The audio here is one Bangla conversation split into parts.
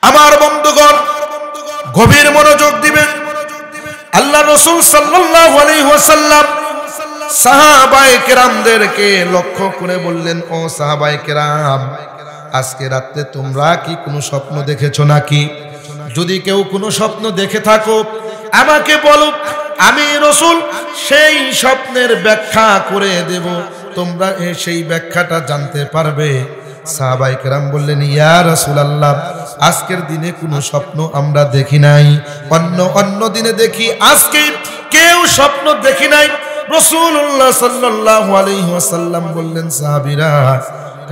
আমার বন্ধুগণ, গভীর মনোযোগ দিবেন। আল্লাহ রাসূল সাল্লাল্লাহু আলাইহি ওয়াসাল্লাম সাহাবায়ে কেরামদেরকে লক্ষ্য করে বললেন, ও সাহাবায়ে কেরাম, আজকে রাতে তোমরা কি কোনো স্বপ্ন দেখেছো নাকি? যদি কেউ কোনো স্বপ্ন দেখে থাকো আমাকে বলো, আমি রাসূল সেই স্বপ্নের ব্যাখ্যা করে দেব, তোমরা সেই ব্যাখ্যাটা জানতে পারবে। সাহাবায়ে কেরাম বললেন, ইয়া রাসূলুল্লাহ, আজকের দিনে কোনো স্বপ্ন আমরা দেখি নাই, অন্য দিনে দেখি, আজকে কেউ স্বপ্ন দেখি নাই। রাসূলুল্লাহ সাল্লাল্লাহু আলাইহি ওয়াসাল্লাম বললেন, সাহাবীরা,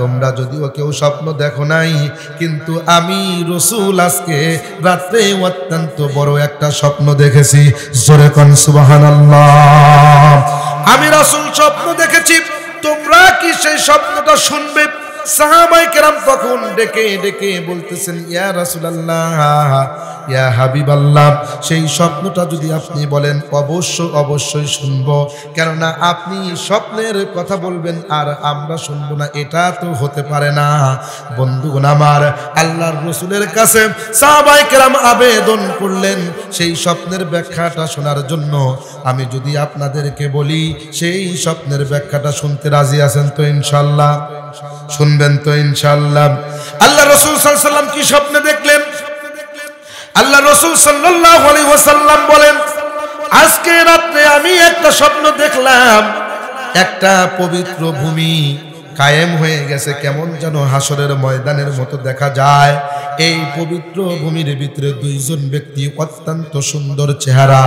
তোমরা যদিও কেউ স্বপ্ন দেখো নাই, কিন্তু আমি রাসূল আজকে রাতে অত্যন্ত বড় একটা স্বপ্ন দেখেছি। জোরে কোন সুবহানাল্লাহ। আমি রাসূল স্বপ্ন দেখেছি, তোমরা কি সেই স্বপ্নটা শুনবে? সাহাবায়ে কেরাম তখন ডেকে ডেকে বলতেছেন, ইয়া রাসূলুল্লাহ, ইয়া হাবিবাল্লাহ, সেই স্বপ্নটা যদি আপনি বলেন অবশ্যই শুনবো, কেননা আপনি স্বপ্নের কথা বলবেন আর আমরা শুনবো না, এটা তো হতে পারে না। বন্ধুগণ আমার, আল্লাহর রাসূলের কাছে সাহাবায়ে কেরাম আবেদন করলেন সেই স্বপ্নের ব্যাখ্যাটা শোনার জন্য। আমি যদি আপনাদেরকে বলি সেই স্বপ্নের ব্যাখ্যাটা শুনতে রাজি আছেন তো ইনশাআল্লাহ? শুনবেন তো ইনশাআল্লাহ? আল্লাহ রাসূল সাল্লাল্লাহু আলাইহি ওয়াসাল্লাম কি স্বপ্ন দেখলেন? আল্লাহ রাসূল সাল্লাল্লাহু আলাইহি ওয়াসাল্লাম বলেন, আজকে রাতে আমি একটা স্বপ্ন দেখলাম, একটা পবিত্র ভূমি কায়েম হয়ে গেছে, কেমন যেন হাসরের ময়দানের মতো দেখা যায়। এই পবিত্র ভূমির ভিতরে দুইজন ব্যক্তি অত্যন্ত সুন্দর চেহারা,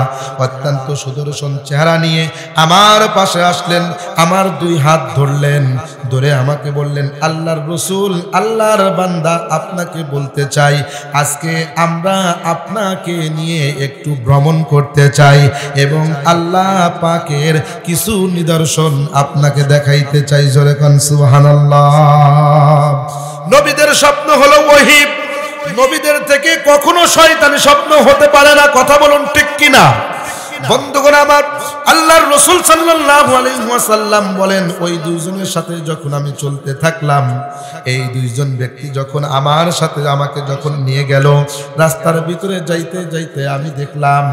অত্যন্ত সুদর্শন চেহারা নিয়ে আমার পাশে আসলেন, আমার দুই হাত ধরলেন, ধরে আমাকে বললেন, আল্লাহর রাসূল, আল্লাহর বান্দা, আপনাকে বলতে চাই, আজকে আমরা আপনাকে নিয়ে একটু ভ্রমণ করতে চাই এবং আল্লাহ পাকের কিছু নিদর্শন আপনাকে দেখাইতে চাই। জোরে কোন সুবহানাল্লাহ। নবীদের স্বপ্ন হলো ওহী, নবীদের থেকে কখনো শয়তানি স্বপ্ন হতে পারে না। কথা বলুন ঠিক কিনা? বন্ধুগণ আমার, আল্লাহর রাসূল সাল্লাল্লাহু আলাইহি ওয়াসাল্লাম বলেন, ওই দুইজনের সাথে যখন আমি চলতে থাকলাম, এই দুইজন ব্যক্তি যখন আমার সাথে আমাকে যখন নিয়ে গেল, রাস্তার ভিতরে যাইতে যাইতে আমি দেখলাম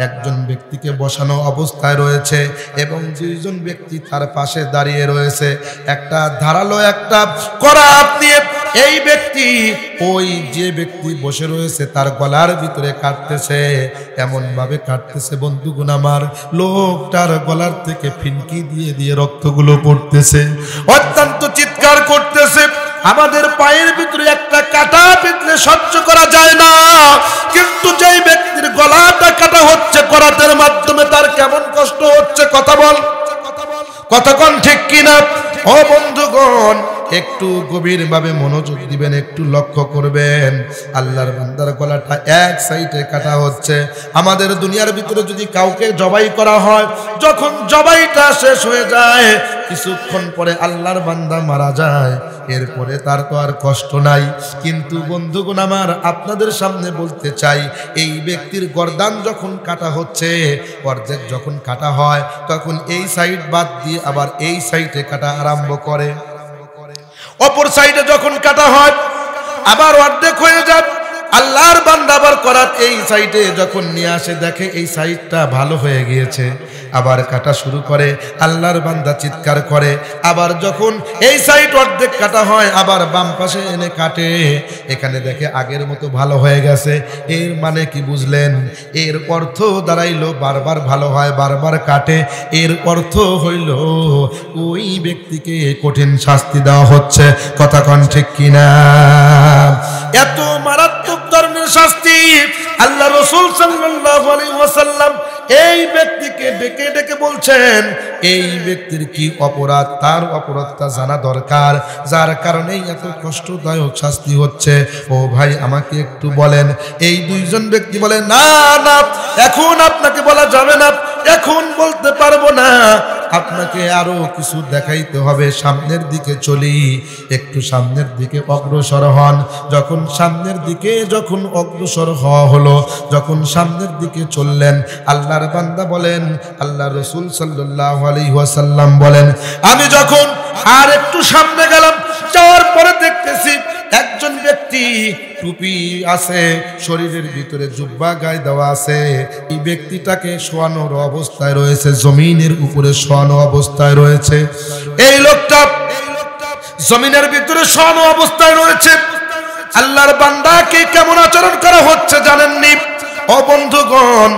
একজন ব্যক্তিকে বসানো অবস্থায় রয়েছে এবং দুইজন ব্যক্তি তার পাশে দাঁড়িয়ে রয়েছে, একটা ধারালো একটা করাত নিয়ে এই ব্যক্তি ওই যে ব্যক্তি বসে রয়েছে তার গলার ভিতরে কাটতেছে, এমন ভাবে কাটতেছে বন্ধুগণ আমার, লোকটার গলার থেকে ফিনকি দিয়ে দিয়ে রক্তগুলো পড়তেছে, অত্যন্ত চিৎকার করতেছে। আমাদের পায়ের ভিতরে একটা কাটা বিঁধলে সহ্য করা যায় না, কিন্তু যেই ব্যক্তির গলাটা কাটা হচ্ছে করাতের মাধ্যমে, তার কেমন কষ্ট হচ্ছে। কথা বল, কতক্ষণ ঠিক কিনা? ও বন্ধুগণ, একটু গভীরভাবে মনোযোগ দিবেন, একটু লক্ষ্য করবেন। আল্লাহর বান্দার গলাটা এক সাইডে কাটা হচ্ছে। আমাদের দুনিয়ার ভিতরে যদি কাউকে জবাই করা হয়, যখন জবাইটা শেষ হয়ে যায়, কিছুক্ষণ পরে আল্লাহর বান্দা মারা যায়, এরপরে তার তো আর কষ্ট নাই। কিন্তু বন্ধুগণ আমার, আপনাদের সামনে বলতে চাই, এই ব্যক্তির গর্দান যখন কাটা হচ্ছে, অর্ধেক যখন কাটা হয়, তখন এই সাইড বাদ দিয়ে আবার এই সাইডে কাটা আরম্ভ করে, অপর সাইডে যখন কাটা হয় আবার অর্ধেক হয়ে যায়। আল্লাহর বান্দা আবার করাত এই সাইডে যখন নিয়ে আসে, দেখে এই সাইডটা ভালো হয়ে গিয়েছে, আবার কাটা শুরু করে। আল্লাহর বান্দা চিৎকার করে, আবার যখন এই সাইড অর্ধেক কাটা হয় আবার বাম পাশে এনে কাটে, এখানে দেখে আগের মতো ভালো হয়ে গেছে। এর মানে কি বুঝলেন? এর অর্থ দাঁড়াইলো বারবার ভালো হয়, বারবার কাটে, এর অর্থ হইল ওই ব্যক্তিকে কঠিন শাস্তি দেওয়া হচ্ছে। কথা কোন ঠিক কিনা? এত মারাত্মক ধরনের শাস্তি আল্লাহ রাসূল সাল্লাল্লাহু আলাইহি ওয়াসাল্লাম এই ব্যক্তিকে ডেকে ডেকে বলছেন, এই ব্যক্তির কি অপরাধ, তার অপরাধটা জানা দরকার, যার কারণেই এত কষ্টদায়ক শাস্তি হচ্ছে। ও ভাই, আমাকে একটু বলেন। এই দুইজন ব্যক্তি বলে, না না, এখন আপনাকে বলা যাবে না, এখন বলতে পারবো না, আপনাকে আরো কিছু দেখাইতে হবে, সামনের দিকে চলি। একটু সামনের দিকে অগ্রসর হন। যখন সামনের দিকে যখন অগ্রসর হওয়া হলো, যখন সামনের দিকে চললেন, আল্লাহর বান্দা বলেন, আল্লাহ রাসূল সাল্লাল্লাহু আলাইহি ওয়াসাল্লাম বলেন, আমি যখন আর একটু সামনে গেলাম, যাওয়ার পরে দেখতেছি একজন ব্যক্তি টুপি আছে, শরীরের ভিতরে জুব্বা গায়ে দেওয়া আছে, এই ব্যক্তিটাকে শোয়ানোর অবস্থায় রয়েছে, জমিনের উপরে শোয়ানো অবস্থায় রয়েছে। এই লোকটা জমিনের ভিতরে শোয়ানো অবস্থায় রয়েছে। আল্লাহর বান্দাকে কেমন আচরণ করা হচ্ছে জানেননি? ও বন্ধুগণ,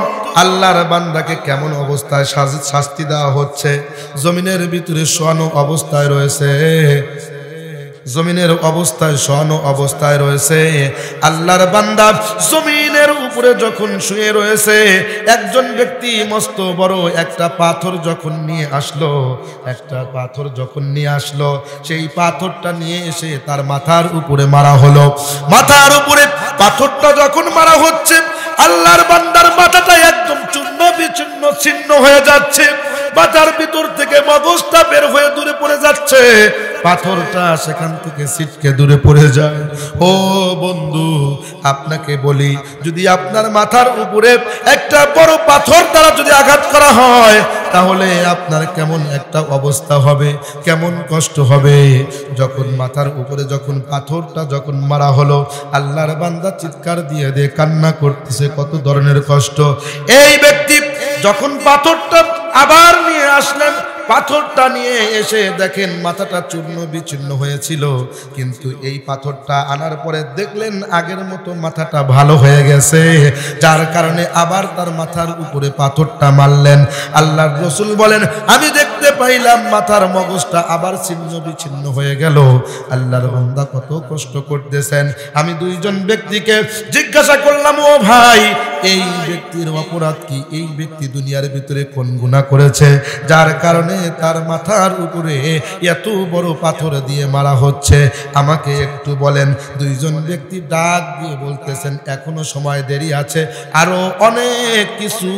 আল্লাহর বান্দাকে কেমন অবস্থায় শাস্তি দেওয়া হচ্ছে? জমিনের ভিতরে শোয়ানো অবস্থায় রয়েছে, জমিনের অবস্থায় শোয়ানো অবস্থায় রয়েছে। আল্লাহর বান্দা জমিনের উপরে যখন শুয়ে রয়েছে, একজন ব্যক্তি মস্ত বড় একটা পাথর যখন নিয়ে আসলো, একটা পাথর যখন নিয়ে আসলো, সেই পাথরটা নিয়ে এসে তার মাথার উপরে মারা হলো। মাথার উপরে পাথরটা যখন মারা হচ্ছে, আল্লাহর বান্দার মাথাটা একদম চূর্ণ বিচূর্ণ ছিন্ন হয়ে যাচ্ছে, মাথার ভিতর থেকে মগজটা বের হয়ে দূরে পড়ে যাচ্ছে, পাথরটা সেখান থেকে ছিটকে দূরে পড়ে যায়। ও বন্ধু, আপনাকে বলি, যদি আপনার মাথার উপরে একটা বড় পাথর দ্বারা যদি আঘাত করা হয়, তাহলে আপনার কেমন একটা অবস্থা হবে, কেমন কষ্ট হবে। যখন মাথার উপরে যখন পাথরটা যখন মারা হলো, আল্লাহর বান্দা চিৎকার দিয়ে দিয়ে কান্না করতেছে, কত ধরনের কষ্ট। এই ব্যক্তি যখন পাথরটা আবার নিয়ে আসলেন, পাথরটা নিয়ে এসে দেখেন মাথাটা চূর্ণ বিচূর্ণ হয়েছিল, কিন্তু এই পাথরটা আনার পরে দেখলেন আগের মতো মাথাটা ভালো হয়ে গেছে, যার কারণে আবার তার মাথার উপরে পাথরটা মারলেন। আল্লাহর রাসূল বলেন, আমি দেখতে পাইলাম মাথার মগজটা আবার ছিন্ন বিচ্ছিন্ন হয়ে গেল। আল্লাহর বান্দা কত কষ্ট করতেছেন। আমি দুইজন ব্যক্তিকে জিজ্ঞাসা করলাম, ও ভাই, এই ব্যক্তির অপরাধ কি? এই ব্যক্তি দুনিয়ার ভিতরে কোন গুনাহ করেছে যার কারণে তার মাথার উপরে এত বড় পাথর দিয়ে মারা হচ্ছে? আমাকে একটু বলেন। দুইজন ব্যক্তি ডাক দিয়ে বলতেছেন, এখনো সময় দেরি আছে, আরো অনেক কিছু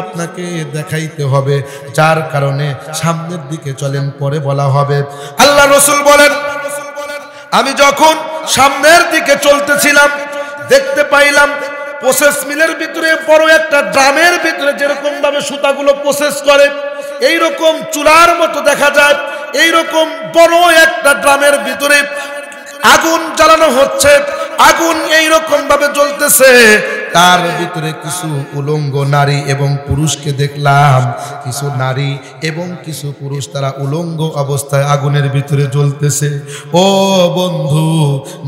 আপনাকে দেখাইতে হবে, যার কারণে সামনের দিকে চলেন, পরে বলা হবে। আল্লাহ রাসূল বলেন, আমি যখন সামনের দিকে চলতেছিলাম, দেখতে পাইলাম প্রসেস মিলের ভিতরে বড় একটা ড্রামের ভিতরে যেরকম ভাবে সুতাগুলো প্রসেস করে, এইরকম চুলার মতো দেখা যায়, এইরকম বড় একটা ড্রামের ভিতরে আগুন জ্বালানো হচ্ছে। আগুন এইরকম ভাবে জ্বলতেছে, তার ভিতরে কিছু উলঙ্গ নারী এবং পুরুষকে দেখলাম। কিছু নারী এবং কিছু পুরুষ তারা উলঙ্গ অবস্থায় আগুনের ভিতরে জ্বলতেছে। ও বন্ধু,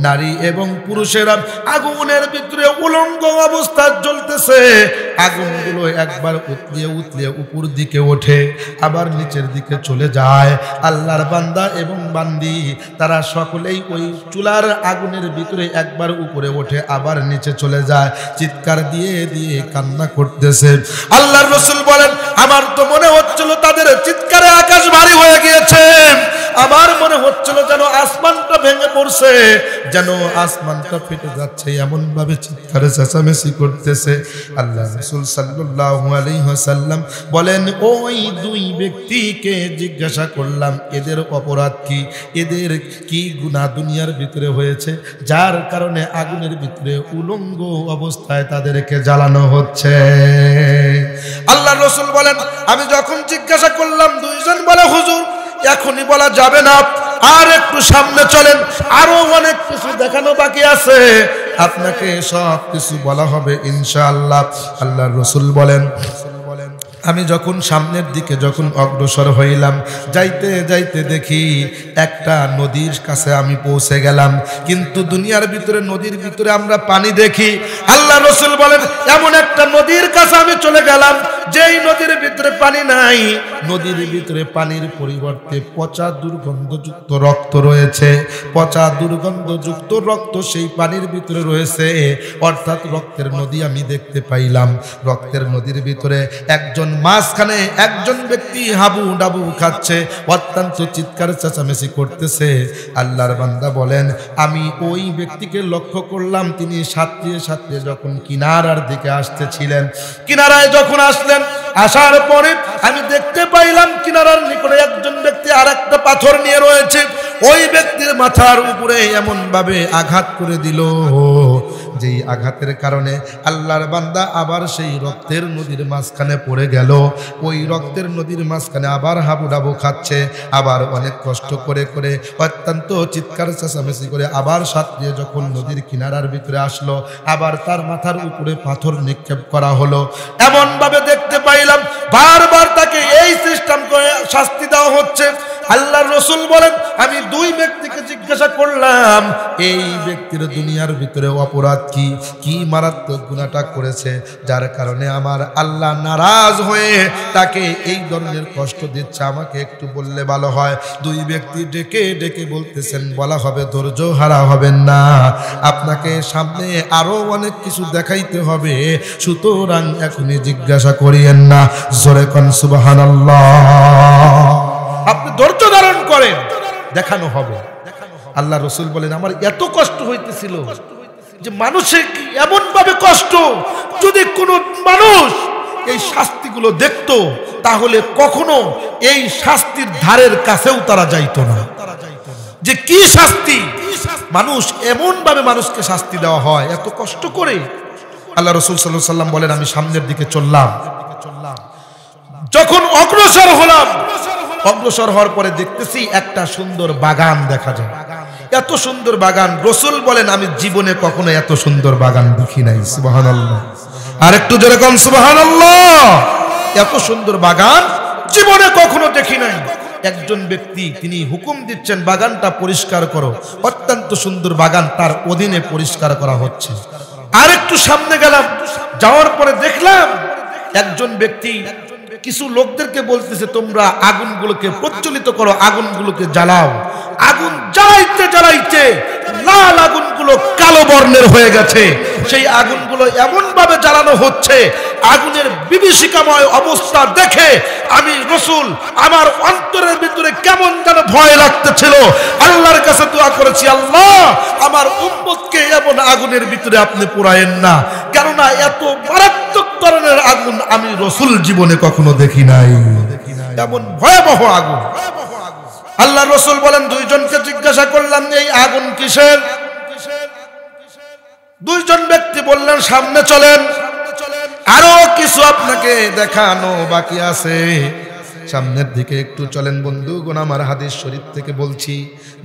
নারী এবং পুরুষেরা আগুনের ভিতরে উলঙ্গ অবস্থায় জ্বলতেছে। আগুনগুলো একবার উতলিয়ে উতলিয়ে উপর দিকে ওঠে, আবার নিচের দিকে চলে যায়। আল্লাহর বান্দা এবং বান্দি তারা সকলেই ওই চুলার আগুনের ভিতরে একবার উপরে ওঠে, আবার নিচে চলে যায়, চিৎকার দিয়ে দিয়ে কান্না করতেছে। আল্লাহর রাসূল বলেন, আমার তো মনে হচ্ছিল তাদের চিৎকারে আকাশ ভারী হয়ে গিয়েছে, আমার মনে হচ্ছিল যেন আসমানটা ভেঙে পড়ছে, যেন আসমানটা ফেটে যাচ্ছে, এমন ভাবে চিৎকারে চেঁচামেচি করতেছে। আল্লাহ রাসূল সাল্লাল্লাহু আলাইহি ওয়াসাল্লাম বলেন, ওই দুই ব্যক্তিকে জিজ্ঞাসা করলাম, এদের অপরাধ কি? এদের কি গুনাহ দুনিয়ার ভিতরে হয়েছে যার কারণে আগুনের ভিতরে উলঙ্গ অবস্থায় তাদেরকে জ্বালানো হচ্ছে? আল্লাহ রাসূল বলেন, আমি যখন জিজ্ঞাসা করলাম, দুইজন বলে, হুজুর এখনই বলা যাবে না, আর একটু সামনে চলেন, আরো অনেক কিছু দেখানো বাকি আছে, আপনাকে সব কিছু বলা হবে ইনশাআল্লাহ। আল্লাহর রাসূল বলেন, আমি যখন সামনের দিকে যখন অগ্রসর হইলাম, যাইতে যাইতে দেখি একটা নদীর কাছে আমি পৌঁছে গেলাম, কিন্তু দুনিয়ার ভিতরে নদীর ভিতরে আমরা পানি দেখি। আল্লাহ রাসূল বলেন, এমন একটা নদীর কাছে আমি চলে গেলাম যেই নদীর ভিতরে পানি নাই, নদীর ভিতরে পানির পরিবর্তে পচা দুর্গন্ধযুক্ত রক্ত রয়েছে। পচা দুর্গন্ধযুক্ত রক্ত সেই পানির ভিতরে রয়েছে, অর্থাৎ রক্তের নদী আমি দেখতে পাইলাম। রক্তের নদীর ভিতরে একজন মাঝখানে একজন ব্যক্তি হাবু ডাবু খাচ্ছে, অত্যন্ত চিৎকার চেঁচামেচি করতেছে। আল্লাহর বান্দা বলেন, আমি ওই ব্যক্তিকে লক্ষ্য করলাম, তিনি সাঁতরিয়ে সাঁতরিয়ে যখন কিনারার দিকে আসতেছিলেন। কিনারায় যখন আসলেন, আসার পরে আমি দেখতে পাইলাম কিনারার নিকটে একজন ব্যক্তি আর একটা পাথর নিয়ে রয়েছে। ওই ব্যক্তির মাথার উপরে এমন ভাবে আঘাত করে দিল, যেই আঘাতের কারণে আল্লাহর বান্দা আবার সেই রক্তের নদীর মাঝখানে পড়ে গেল। ওই রক্তের নদীর মাঝখানে আবার হাবুডাবু খাচ্ছে, আবার অনেক কষ্ট করে করে অত্যন্ত চিৎকার চেঁচামেচি করে আবার সাঁতরিয়ে যখন নদীর কিনারার ভিতরে আসলো, আবার তার মাথার উপরে পাথর নিক্ষেপ করা হলো। এমন ভাবে দেখতে পাইলাম বারবার তাকে এই সিস্টেম করে শাস্তি দেওয়া হচ্ছে। আল্লাহর রাসূল বলেন, আমি দুই ব্যক্তিকে জিজ্ঞাসা করলাম এই ব্যক্তির দুনিয়ার ভিতরে অপরাধ কি, কি মারাত্মক গুনাহটা করেছে যার কারণে আমার আল্লাহ নারাজ হয়ে তাকে এই ধরনের কষ্ট দিচ্ছে, আমাকে একটু বললে ভালো হয়। দুই ব্যক্তি ডেকে ডেকে বলতেছেন, বলা হবে ধৈর্য হারা হবেন না, আপনাকে সামনে আরো অনেক কিছু দেখাইতে হবে, সুতরাং এখনই জিজ্ঞাসা করিয়েন না। জোরে কোন সুবহানাল্লাহ। আপনি ধৈর্য ধারণ করেন, দেখানো হবে। আল্লাহ রাসূল বলেন, আমার এত কষ্ট হইতেছিল যে মানুষের এমন ভাবে কষ্ট, যদি কোনো মানুষ এই শাস্তিগুলো দেখতো তাহলে কখনো এই শাস্তির ধারের কাছেও তারা যাইতো না। যে কি শাস্তি, মানুষ এমন ভাবে মানুষকে শাস্তি দেওয়া হয় এত কষ্ট করে। আল্লাহ রাসূল সাল্লাল্লাহু আলাইহি ওয়াসাল্লাম বলেন, আমি সামনের দিকে চললাম, যখন অগ্রসর হলাম, অগ্রসর হওয়ার পরে দেখতেছি একটা সুন্দর বাগান দেখা যায়। এত সুন্দর বাগান, রাসূল বলেন আমি জীবনে কখনো এত সুন্দর বাগান দেখি নাই। সুবহানাল্লাহ। আর একটু জোরে কোন সুবহানাল্লাহ। এত সুন্দর বাগান জীবনে কখনো দেখি নাই। একজন ব্যক্তি তিনি হুকুম দিচ্ছেন বাগানটা পরিষ্কার করো, অত্যন্ত সুন্দর বাগান তার অধীনে পরিষ্কার করা হচ্ছে। আর একটু সামনে গেলাম, যাওয়ার পরে দেখলাম একজন ব্যক্তি কিছু লোকদেরকে বলতেছে, তোমরা আগুনগুলোকে প্রজ্বলিত করো, আগুনগুলোকে জ্বালাও। আগুন জ্বালাইতে জ্বালাইতে লাল আগুনগুলো কালো বর্ণের হয়ে গেছে। সেই আগুনগুলো এমন ভাবে জ্বালানো হচ্ছে, আগুনের বিভীষিকাময় অবস্থা দেখে আমি রাসূল আমার অন্তরের ভিতরে কেমন যেন ভয় লাগতেছিল। আল্লাহর কাছে দোয়া করেছি, আল্লাহ আমার উম্মতকে এমন আগুনের ভিতরে আপনি পুরায়েন না, কেননা এত মারাত্মক ধরনের আগুন আমি রাসূল জীবনে কখনো দেখি নাই। এমন ভয়াবহ আগুন। আল্লাহ রাসূল বলেন, দুইজনকে জিজ্ঞাসা করলাম এই আগুন কিসের? দুইজন ব্যক্তি বললেন, সামনে চলেন, আরো কিছু আপনাকে দেখানো বাকি আছে, সামনের দিকে একটু চলেন। বন্ধুগণ আমার হাদিস শরীফ থেকে বলছি,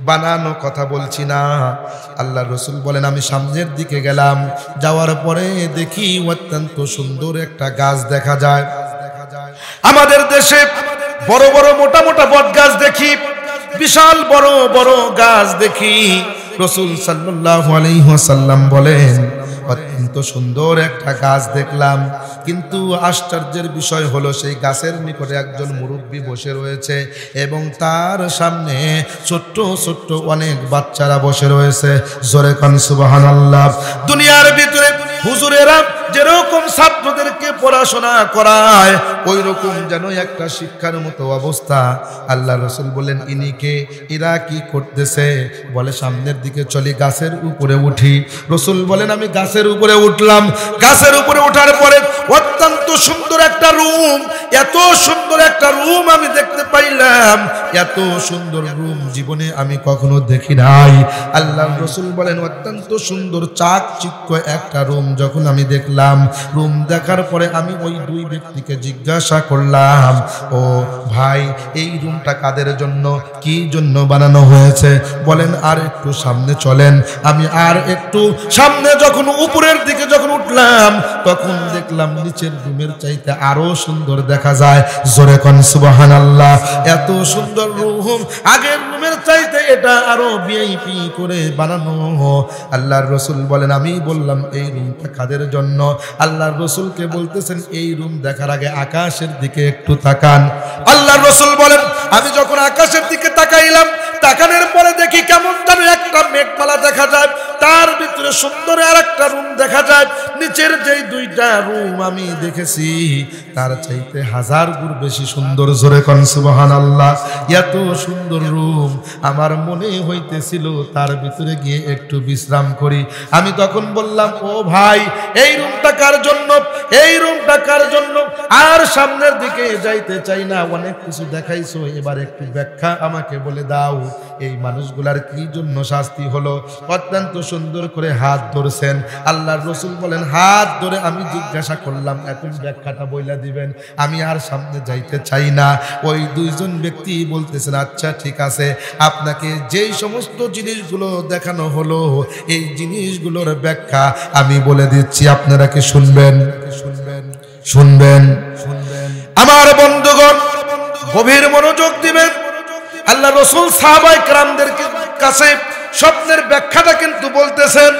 বানানো কথা বলছি না। আল্লাহ রাসূল বলেন, আমি সামনের দিকে গেলাম, যাওয়ার পরে দেখি অত্যন্ত সুন্দর একটা গাছ দেখা যায়। আমাদের দেশে বড় বড় মোটা মোটা বট গাছ দেখি, বিশাল বড় বড় গাছ দেখি। রাসূল সাল্লাল্লাহু আলাইহি ওয়াসাল্লাম বলেন, অত্যন্ত সুন্দর একটা গাছ দেখলাম, কিন্তু আশ্চর্যের বিষয় হলো সেই গাছের নিকটে একজন মুরব্বী বসে রয়েছে এবং তার সামনে ছোট্ট ছোট্ট অনেক বাচ্চারা বসে রয়েছে। জোরে কোন সুবহানাল্লাহ। দুনিয়ার ভিতরে হুজুরেরা যেরকম ছাত্রদেরকে পড়াশোনা করায় ওই রকম যেন একটা শিক্ষার মতো অবস্থা। আল্লাহ রাসূল বলেন, ইনিকে এরা কি করতেছে? বলে সামনের দিকে চলি, গাছের উপরে উঠি। রাসূল বলেন, আমি গাছের উপরে উঠলাম। গাছের উপরে ওঠার পরে অত্যন্ত সুন্দর একটা রুম, এত সুন্দর একটা রুম আমি দেখতে পাইলাম, এত সুন্দর রুম জীবনে আমি কখনো দেখি নাই। আল্লাহ রাসূল বলেন, অত্যন্ত সুন্দর চাকচিক্য একটা রুম যখন আমি দেখলাম, রুম দেখার পরে আমি ওই দুই ব্যক্তিকে জিজ্ঞাসা করলাম, ও ভাই এই রুমটা কাদের জন্য, কি জন্য বানানো হয়েছে? বলেন আর একটু সামনে চলেন। আমি আর একটু সামনে যখন উপরের দিকে যখন উঠলাম, তখন দেখলাম নিচের রুমের চাইতে আরো সুন্দর দেখা যায়। জোরে কোন সুবহানাল্লাহ। এত সুন্দর রুম, আগের রুমের চাইতে এটা আরো ভিআইপি করে বানানো। আল্লাহর রাসূল বলেন, আমি বললাম এই রুমটা কাদের জন্য? আল্লাহর রাসূলকে বলতেছেন, এই রুম দেখার আগে আকাশের দিকে একটু তাকান। আল্লাহর রাসূল বলেন, আমি যখন আকাশের দিকে তাকাইলাম, তাকানোর পরে দেখি কেমন যেন একটা মেঘমালা দেখা যায়, তার ভিতরে সুন্দর আর একটা রুম দেখা যায়। নিচের যেই দুইটা রুম আমি দেখেছি তার চাইতে 1000 গুণ বেশি সুন্দর। জোরে কোন সুবহানাল্লাহ। এত সুন্দর রুম, আমার মনে হইতেছিল তার ভিতরে গিয়ে একটু বিশ্রাম করি। আমি তখন বললাম, ও ভাই এই রুমটা কার জন্য, এই রুমটা কার জন্য? আর সামনের দিকে যাইতে চাই না, অনেক কিছু দেখাইছো, এবার একটু ব্যাখ্যা আমাকে বলে দাও, এই মানুষগুলার কি জন্য শাস্তি শাস্তি হলো। অত্যন্ত সুন্দর করে হাত ধরছেন। আল্লাহর রাসূল বলেন, হাত ধরে আমি জিজ্ঞাসা করলাম, এখন ব্যাখ্যাটা বইলা দিবেন, আমি আর সামনে যাইতে চাই না। ওই দুইজন ব্যক্তি বলতেছেন, আচ্ছা ঠিক আছে, আপনাকে যেই সমস্ত জিনিসগুলো দেখানো হলো এই জিনিসগুলোর ব্যাখ্যা আমি বলে দিচ্ছি, আপনারা কি শুনবেন? শুনবেন। আমার বন্ধুগণ, গভীর মনোযোগ দিবেন। আল্লাহ রাসূল সাহাবায়ে কেরামদের কাছে স্বপ্নের ব্যাখ্যাটা কিন্তু বলতেছেন।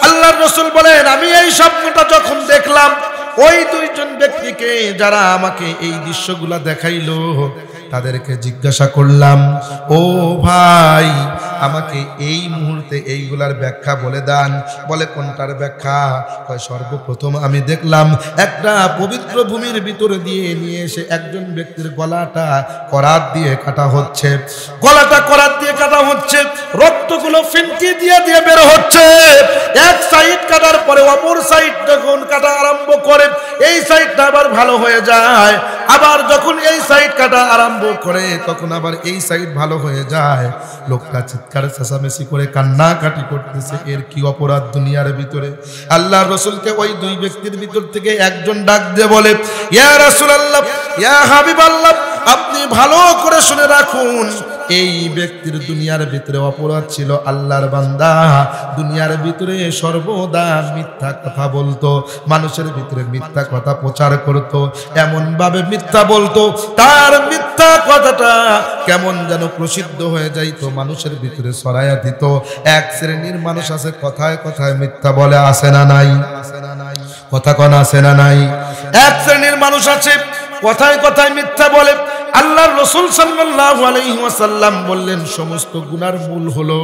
আল্লাহর রাসূল বলেন, আমি এই স্বপ্নটা যখন দেখলাম, ওই দুইজন ব্যক্তিকে যারা আমাকে এই দৃশ্যগুলা দেখাইলো তাদেরকে জিজ্ঞাসা করলাম, ও ভাই, আমাকে এই মুহূর্তে এইগুলার ব্যাখ্যা বলে দেন। বলে, কোনটার ব্যাখ্যা? কয়, সর্বপ্রথম আমি দেখলাম একটা পবিত্র ভূমির ভিতরে দিয়ে নিয়ে এসে একজন ব্যক্তির গলাটা করাত দিয়ে কাটা হচ্ছে। গলাটা করাত দিয়ে কাটা হচ্ছে, রক্তগুলো ফিনকি দিয়ে দিয়ে বের হচ্ছে। এক সাইড কাটার পরে অপর সাইড যখন কাটা আরম্ভ করে, এই সাইডটা আবার ভালো হয়ে যায়, আবার যখন এই সাইড কাটা আরম্ভ করে তখন আবার এই সাইড ভালো হয়ে যায়। লোকটা চিৎকার চেঁচামেচি করে কান্নাকাটি করতেছে। এর কি অপরাধ দুনিয়ার ভিতরে? আল্লাহর রাসূলকে ওই দুই ব্যক্তির ভিতর থেকে একজন ডাক দিয়ে বলে, ইয়া রাসূলুল্লাহ, ইয়া হাবিবাল্লাহ, আপনি ভালো করে শুনে রাখুন, এই ব্যক্তির দুনিয়ার ভিতরে অপরাধ ছিল। আল্লাহর বান্দা দুনিয়ার ভিতরে সর্বদা মিথ্যা কথা বলতো, মানুষের ভিতরে মিথ্যা কথা প্রচার করত, এমন ভাবে মিথ্যা বলতো তার মিথ্যা কথাটা কেমন যেন প্রসিদ্ধ হয়ে যাইতো, মানুষের ভিতরে ছড়াইয়া দিত। এক শ্রেণীর মানুষ আছে কথায় কথায় মিথ্যা বলে, আসে না নাই? কথা কোন আছে না নাই? এক শ্রেণীর মানুষ আছে কথায় কথায় মিথ্যা বলে। আল্লাহর রাসূল সাল্লাল্লাহু আলাইহি ওয়াসাল্লাম বললেন, সমস্ত গুনার মূল হলো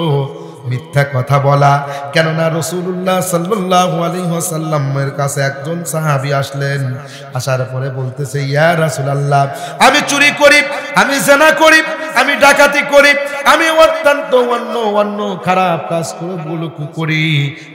মিথ্যা কথা বলা। কেননা রাসূলুল্লাহ সাল্লাল্লাহু আলাইহি ওয়াসাল্লামের কাছে একজন সাহাবী আসলেন। আসার পরে বলতেছে, ইয়া রাসূলুল্লাহ, আমি চুরি করি, আমি জিনা করি, আমি ডাকাতি করি, আমি অত্যন্ত অন্য খারাপ কাজ করি,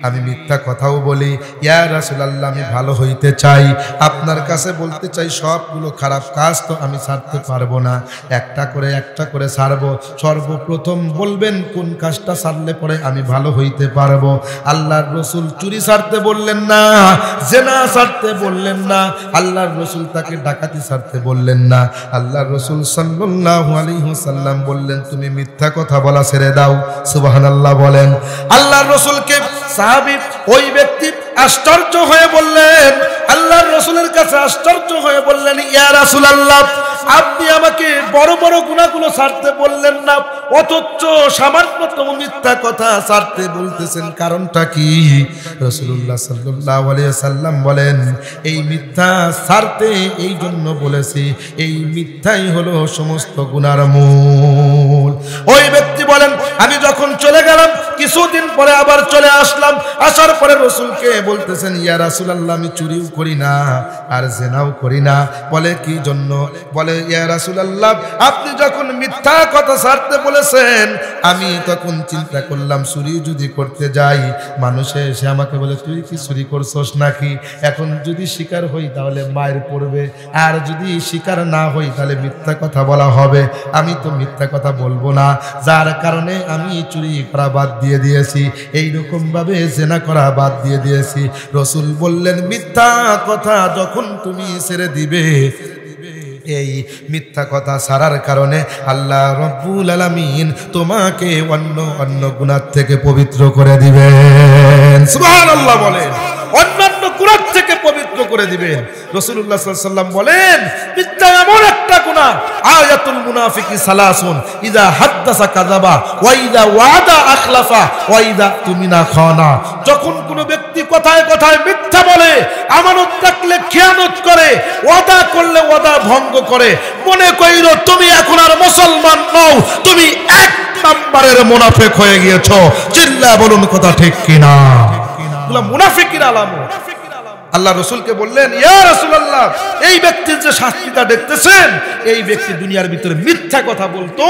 আমি মিথ্যা কথাও বলি। ইয়া রাসূলুল্লাহ, আমি ভালো হইতে চাই, আপনার কাছে বলতে চাই, সবগুলো খারাপ কাজ তো আমি ছাড়তে পারবো না, একটা করে ছাড়বো। সর্বপ্রথম বলবেন কোন কাজটা ছাড়লে পরে আমি ভালো হইতে পারবো? আল্লাহর রাসূল চুরি ছাড়তে বললেন না, জিনা ছাড়তে বললেন না, আল্লাহর রাসূল তাকে ডাকাতি ছাড়তে বললেন না। আল্লাহর রাসূল সাল্লাল্লাহু আলাইহি ওয়াসাল্লাম বললেন, তুমি মিথ্যা কথা বলা ছেড়ে দাও। সুবহানাল্লাহ বলেন। আল্লাহর রাসূলকে সাহাবী ওই ব্যক্তি আশ্চর্য হয়ে বললেন, আল্লাহর রাসূলের কাছে আশ্চর্য হয়ে বললেন, ইয়া রাসূলুল্লাহ, আপনি আমাকে বড় বড় গুনাহগুলো ছাড়তে বললেন না, অথচ সামান্যতম মিথ্যা কথা ছাড়তে বলতেছেন, কারণটা কি? রাসূলুল্লাহ সাল্লাল্লাহু আলাইহি ওয়াসাল্লাম বলেন, এই মিথ্যা ছাড়তে এই জন্য বলেছি, এই মিথ্যাই হলো সমস্ত গুনার মূল। ওই ব্যক্তি বলেন, আমি যখন চলে গেলাম, কিছুদিন পরে আবার চলে আসলাম। আসার পরে রাসূলকে বলতেছেন, ইয়া রাসূলুল্লাহ, আমি চুরিও করি না আর জিনাও করি না। বলে, কি জন্য? বলে, ইয়া রাসূলুল্লাহ, আপনি যখন মিথ্যা কথা ছাড়তে বলেছেন, আমি তখন চিন্তা করলাম, চুরি যদি করতে যাই, মানুষে এসে আমাকে বলে, তুই কি চুরি করছস নাকি? এখন যদি শিকার হই তাহলে মায়ের পড়বে, আর যদি শিকার না হই তাহলে মিথ্যা কথা বলা হবে। আমি তো মিথ্যা কথা বলবো না, যার কারণে আমি চুরি করা বাদ দিয়ে দিয়েছি, এইরকম ভাবে জিনা করা বাদ দিয়ে দিয়েছি। রাসূল বললেন, মিথ্যা কথা যখন তুমি ছেড়ে দিবে, এই মিথ্যা কথা ছাড়ার কারণে আল্লাহ রব্বুল আলামিন তোমাকে অন্য গুনাহ থেকে পবিত্র করে দিবেন। সুবহানাল্লাহ বলেন। অন্যান্য গুনাহ থেকে পবিত্র করে দিবেন। রাসূলুল্লাহ সাল্লাল্লাহু আলাইহি ওয়াসাল্লাম বলেন, মিথ্যা এমন একটা গুনাহ, আয়াতুল মুনাফিকি সালাসুন, ইযা হাদাসা কাযাবা, ওয়া ইযা ওয়াদা আখলাফা, ওয়া ইযা তুমিনা খানা। যখন কোনো ব্যক্তি কথায় কথায় মিথ্যা বলে, আমানত রাখলে খেয়ানত করে, ওয়াদা করলে ওয়াদা ভঙ্গ করে, মনে কইরো তুমি এখন আর মুসলমান নও, তুমি এক নম্বরের মুনাফিক হয়ে গিয়েছো। চিল্লা বলুন কথা ঠিক কিনা? এগুলা মুনাফিকের আলামত। আল্লাহ রাসূলকে বললেন, ইয়া রাসূলুল্লাহ, এই ব্যক্তির যে শাস্তিটা দেখতেছেন, এই ব্যক্তি দুনিয়ার ভিতরে মিথ্যা কথা বলতো,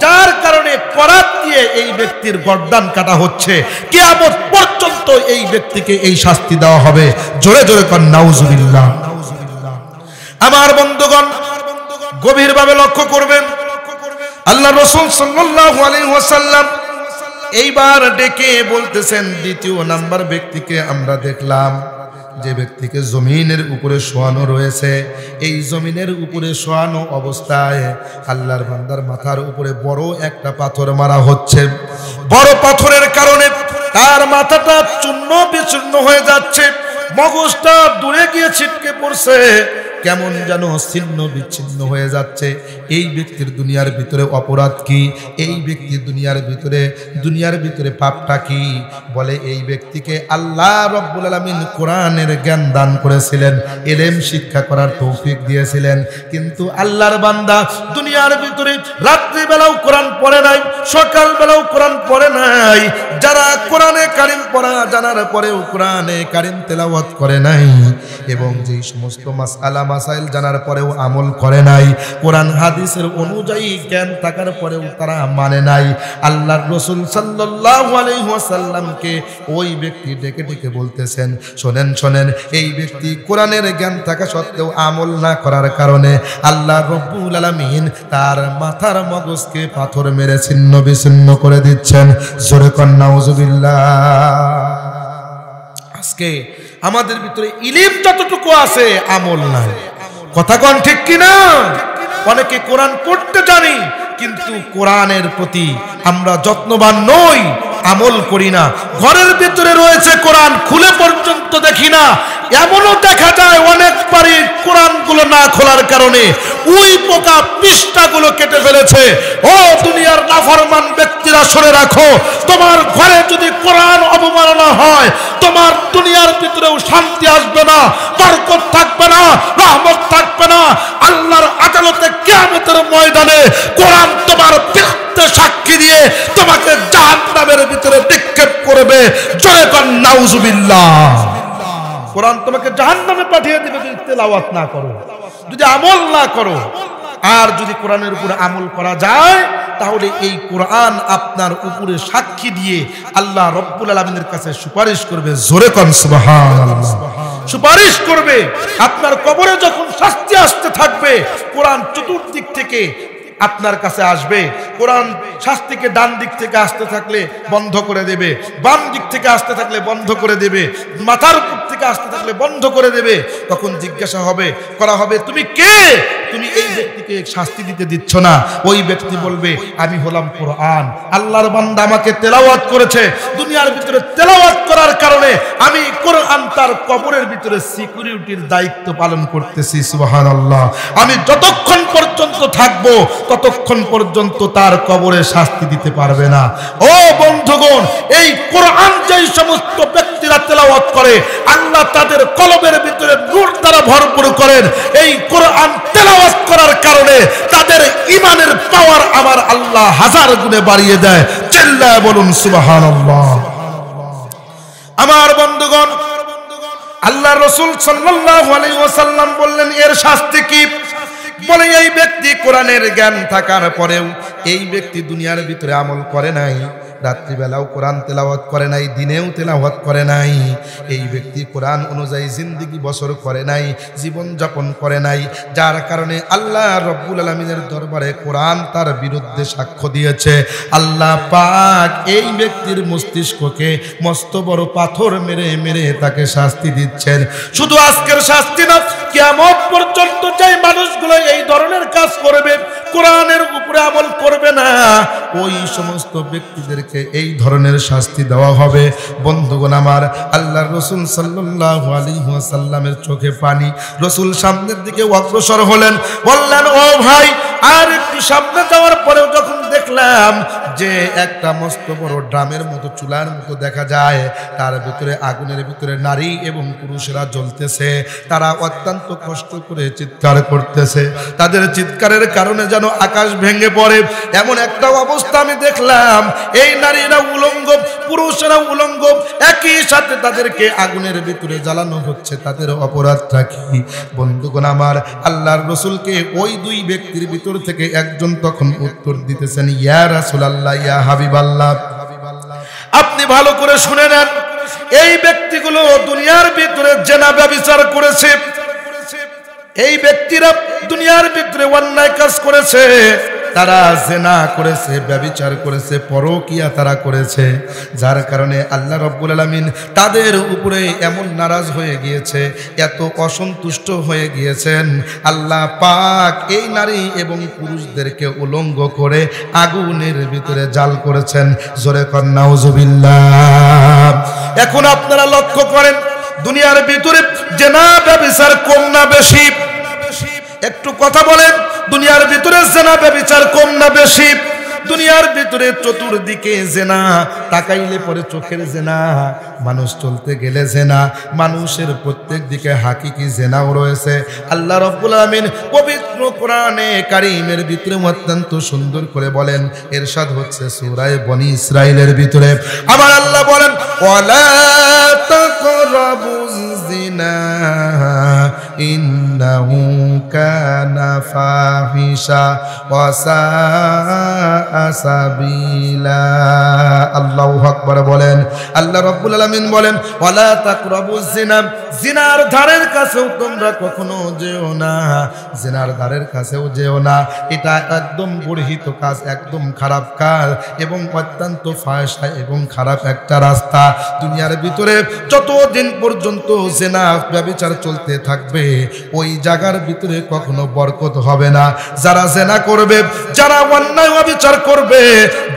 যার কারণে করাত দিয়ে এই ব্যক্তির গর্দান কাটা হচ্ছে, কিয়ামত পর্যন্ত এই ব্যক্তিকে এই শাস্তি দেওয়া হবে। জোরে জোরে কর নাউজুবিল্লাহ। আমার বন্ধুগণ, গভীরভাবে লক্ষ্য করবেন, আল্লাহ রাসূল সাল্লাল্লাহু আলাইহি ওয়াসাল্লাম এইবার ডেকে বলতেছেন দ্বিতীয় নাম্বার ব্যক্তিকে আমরা দেখলাম যে ব্যক্তিকে জমিনের উপরে শোয়ানো রয়েছে, এই জমিনের উপরে শোয়ানো অবস্থায় আল্লাহর বান্দার মাথার উপরে বড় একটা পাথর মারা হচ্ছে। বড় পাথরের কারণে তার মাথাটা চূর্ণ বিচূর্ণ হয়ে যাচ্ছে, মগজটা দূরে গিয়ে ছিটকে পড়ছে, কেমন যেন ছিন্ন বিচ্ছিন্ন হয়ে যাচ্ছে। এই ব্যক্তির দুনিয়ার ভিতরে অপরাধ কি? এই ব্যক্তির দুনিয়ার ভিতরে পাপটা কি? বলে এই ব্যক্তিকে আল্লাহ রব্বুল আলামিন কোরআনের জ্ঞান দান করেছিলেন, ইলম শিক্ষা করার তৌফিক দিয়েছিলেন, কিন্তু আল্লাহর বান্দা দুনিয়ার ভিতরে রাত্রিবেলাও কোরআন পড়ে নাই, সকালবেলাও কোরআন পড়ে নাই। যারা কোরআনে কারিম পড়া জানার পরেও কোরআনে কারিম তেলাওয়াত করে নাই, এবং যেই সমস্ত মাসআলা মাসাইল জানার পরেও আমল করে নাই, কোরআন হাদিসের অনুযায়ী জ্ঞান থাকার পরেও তারা মানে নাই, আল্লাহর রাসূল সাল্লাল্লাহু আলাইহি ওয়াসাল্লামকে ওই ব্যক্তি ডেকে ডেকে বলতেছেন, শোনেন শোনেন, এই ব্যক্তি কোরআনের জ্ঞান থাকা সত্ত্বেও আমল না করার কারণে আল্লাহ রব্বুল আলামিন তার মাথার মগজকে পাথর মেরে ছিন্ন বিচ্ছিন্ন করে দিচ্ছেন। জোরে কর নাউজুবিল্লাহ। আজকে আমাদের ভিতরে ইলম যতটুকু আছে আমল নাই, কথা কোন ঠিক কিনা? অনেকে কোরআন পড়তে জানি কিন্তু কোরআনের প্রতি আমরা যত্নবান নই, আমল করি না। ঘরের ভিতরে রয়েছে কোরআন, খুলে পর্যন্ত দেখি না। এমনও দেখা যায় অনেক বাড়ি কোরআনগুলো না খোলার কারণে ওই পোকা পৃষ্ঠাগুলো কেটে ফেলেছে। ও দুনিয়ার নাফরমান ব্যক্তিরা, শুনে রাখো, তোমার ঘরে যদি কোরআন অবমাননা হয়, তোমার দুনিয়ার ভিতরেও শান্তি আসবে না, বরকত থাকবে না, রহমত থাকবে না। আল্লাহর আদালতে কিয়ামতের ময়দানে কোরআন তোমার বিরুদ্ধে সাক্ষী দিয়ে তোমাকে জাহান্নামের ভিতরে নিক্ষেপ করবে। জয় কর নাউজুবিল্লাহ। কোরআন তোমাকে জাহান্নামে পাঠিয়ে দিবে যদি তেলাওয়াত না করো, যদি আমল না করো। আর যদি কোরআনের উপরে আমল করা যায় তাহলে এই কোরআন আপনার উপরে সাক্ষী দিয়ে আল্লাহ রব্বুল আলামিনের কাছে সুপারিশ করবে। জোরে কোন সুবহানাল্লাহ। সুপারিশ করবে। আপনার কবরে যখন শাস্তি আসতে থাকবে, কোরআন চতুর্দিক থেকে আপনার কাছে আসবে। কোরআন শাস্তিকে ডান দিক থেকে আসতে থাকলে বন্ধ করে দেবে, বাম দিক থেকে আসতে থাকলে বন্ধ করে দেবে, মাথার উপর থেকে আসতে থাকলে বন্ধ করে দেবে। তখন জিজ্ঞাসা করা হবে তুমি কে? তুমি এই ব্যক্তিকে শাস্তি দিতে দিচ্ছ না। ওই ব্যক্তি বলবে আমি হলাম কোরআন, আল্লাহর বান্দা আমাকে তেলাওয়াত করেছে। দুনিয়ার ভিতরে তেলাওয়াত করার কারণে আমি কোরআন তার কবরের ভিতরে সিকিউরিটির দায়িত্ব পালন করতেছি। সুবহানাল্লাহ। আমি যতক্ষণ পর্যন্ত থাকবো ততক্ষণ পর্যন্ত তার কবরে শাস্তি দিতে পারবে না। ও বন্ধুগণ, এই কোরআন যেই সমস্ত ব্যক্তিরা তেলাওয়াত করে আল্লাহ তাদের কলবের ভিতরে নূর দ্বারা ভরপুর করেন। এই কোরআন তেলাওয়াত করার কারণে তাদের ঈমানের পাওয়ার আমার আল্লাহ হাজার গুণে বাড়িয়ে দেয়। চিল্লায় বলুন সুবহানাল্লাহ। আমার বন্ধুগণ, আল্লাহর রাসূল সাল্লাল্লাহু আলাইহি ওয়াসাল্লাম বললেন এর শাস্তি কি? বলে এই ব্যক্তি কোরআনের জ্ঞান থাকার পরেও এই ব্যক্তি দুনিয়ার ভিতরে আমল করে নাই, রাত্রিবেলাও কোরআন তেলাওয়াত করে নাই, দিনেও তেলাওয়াত করে নাই। এই ব্যক্তি কোরআন অনুযায়ী জিন্দেগি বছর করে নাই, জীবন যাপন করে নাই, যার কারণে আল্লাহ রব্বুল আলামিনের দরবারে কোরআন তার বিরুদ্ধে সাক্ষ্য দিয়েছে। আল্লাহ পাক এই ব্যক্তির মস্তিষ্ককে মস্ত বড় পাথর মেরে মেরে তাকে শাস্তি দিচ্ছেন। শুধু আজকের শাস্তি না, কিয়ামত পর্যন্ত যে মানুষগুলো এই ধরনের কাজ করবে, কোরআনের উপরে আমল করবে না, ওই সমস্ত ব্যক্তিদেরকে এই ধরনের শাস্তি দেওয়া হবে। বন্ধুগণ আমার, আল্লাহর রাসূল সাল্লাল্লাহু আলাইহি ওয়াসাল্লামের চোখে পানি। রাসূল সামনের দিকে অগ্রসর হলেন, বললেন ও ভাই, আর একটু সামনে যাওয়ার পরেও যখন দেখলাম যে একটা মস্ত বড় ড্রামের মতো, চুলার মতো দেখা যায়, তার ভিতরে আগুনের ভিতরে নারী এবং পুরুষেরা জ্বলতেছে। তারা অত্যন্ত কষ্ট করে চিৎকার করতেছে। তাদের চিৎকারের কারণে যেন আকাশ ভেঙে পড়ে এমন একটা অবস্থা আমি দেখলাম। এই নারীরা উলঙ্গ, পুরুষেরা উলঙ্গ, একই সাথে তাদেরকে আগুনের ভিতরে জ্বালানো হচ্ছে। তাদের অপরাধটা কি? বন্ধুগণ আমার, আল্লাহর রাসূলকে ওই দুই ব্যক্তির ভিতর থেকে একজন তখন উত্তর দিতেছেন, ইয়া রাসূলুল্লাহ, ইয়া হাবিবাল্লাহ, আপনি ভালো করে শুনে নেন। এই ব্যক্তিগুলো দুনিয়ার ভিতরে জেনা ব্যভিচার করেছে, এই ব্যক্তিরা দুনিয়ার ভিতরে অন্যায় কাজ করেছে, তারা জিনা করেছে, ব্যভিচার করেছে, পরকিয়া তারা করেছে, যার কারণে আল্লাহ রাব্বুল আলামিন তাদের উপরে এমন নারাজ হয়ে গিয়েছে, এত অসন্তুষ্ট হয়ে গিয়েছেন। আল্লাহ পাক এই নারী এবং পুরুষদেরকে উলঙ্গ করে আগুনের ভিতরে জাল করেছেন। জোরে কর নাউজুবিল্লাহ। এখন আপনারা লক্ষ্য করেন, দুনিয়ার ভিতরে জিনা ব্যভিচার কম না বেশি? একটু কথা বলেন, দুনিয়ার ভিতরে জিনা ব্যভিচার কম না বেশি? দুনিয়ার ভিতরে চতুর্দিকে জিনা, তাকাইলে পরে চোখের জিনা, মানুষ চলতে গেলে জিনা, মানুষের প্রত্যেক দিকে হাকিকি জিনাও রয়েছে। আল্লাহ রাব্বুল আলামিন পবিত্র কোরআনে কারীমের ভিতরে অত্যন্ত সুন্দর করে বলেন, ইরশাদ হচ্ছে সূরা বনী ইসরাইলের ভিতরে, আমার আল্লাহ বলেন, ওয়ালা তাকরাবুজ জিনা ইন্নাহু কানা ফাহিশা ওয়া সাআ সাবিলা। আল্লাহু আকবার বলেন। আল্লাহ রাব্বুল আলামিন বলেন, ওয়ালা তাকরাবুজ জিনা, জিনার ধারের কাছেও তোমরা কখনো যেও না, জিনার ধারের কাছেও যেও না। এটা একদম গর্হিত কাজ, একদম খারাপ কাজ এবং অত্যন্ত ফাহিশা এবং খারাপ একটা রাস্তা। দুনিয়ার ভিতরে যতদিন পর্যন্ত জিনা ব্যভিচার চলতে থাকবে, ওই জায়গার ভিতরে কখনো বরকত হবে না। যারা জিনা করবে, যারা অন্যায় ব্যভিচার করবে,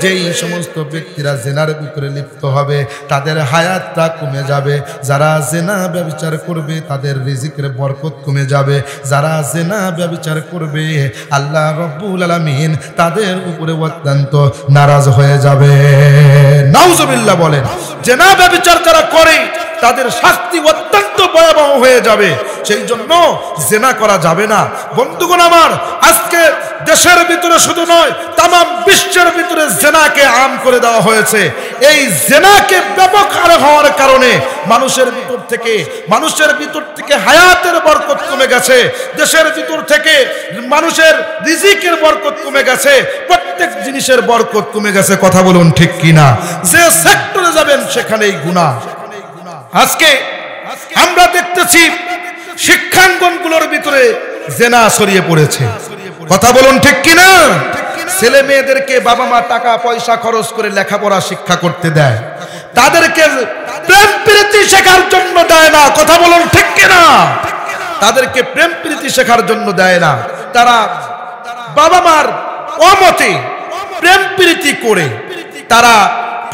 যেই সমস্ত ব্যক্তিরা জিনার ভিতরে লিপ্ত হবে, তাদের হায়াতটা কমে যাবে। যারা জিনা ব্যভিচার করবে, তাদের রিজিকের বরকত কমে যাবে। যারা জিনা ব্যভিচার করবে, আল্লাহ রাব্বুল আলামিন তাদের উপরে অত্যন্ত নারাজ হয়ে যাবে। নাউজুবিল্লাহ বলেন। জিনা ব্যভিচার যারা করে, তাদের শাস্তি অত্যন্ত ভয়াবহ হয়ে যাবে। সেই জন্য জিনা করা যাবে না। বন্ধুগণ আমার, আজকে দেশের ভিতরে শুধু নয়, তাম বিশ্বের ভিতরে জিনাকে আম করে দেওয়া হয়েছে। এই জিনাকে ব্যাপক হারে হওয়ার কারণে মানুষের ভিতর থেকে হায়াতের বরকত কমে গেছে। দেশের ভিতর থেকে মানুষের রিজিকের বরকত কমে গেছে। প্রত্যেক জিনিসের বরকত কমে গেছে। কথা বলুন ঠিক কিনা? যে সেক্টরে যাবেন সেখানেই গুনাহ। আজকে আমরা দেখতেছি শিক্ষাঙ্গনগুলোর ভিতরে জিনা ছড়িয়ে পড়েছে। কথা বলুন ঠিক কিনা? ছেলে মেয়েদেরকে বাবা মা টাকা পয়সা খরচ করে লেখাপড়া শিক্ষা করতে দেয়, তাদেরকে প্রেম প্রীতি শেখার জন্য দেয় না। কথা বলুন ঠিক কিনা? তাদেরকে প্রেম প্রীতি শেখার জন্য দেয় না। তারা বাবা মার অমতে প্রেম প্রীতি করে তারা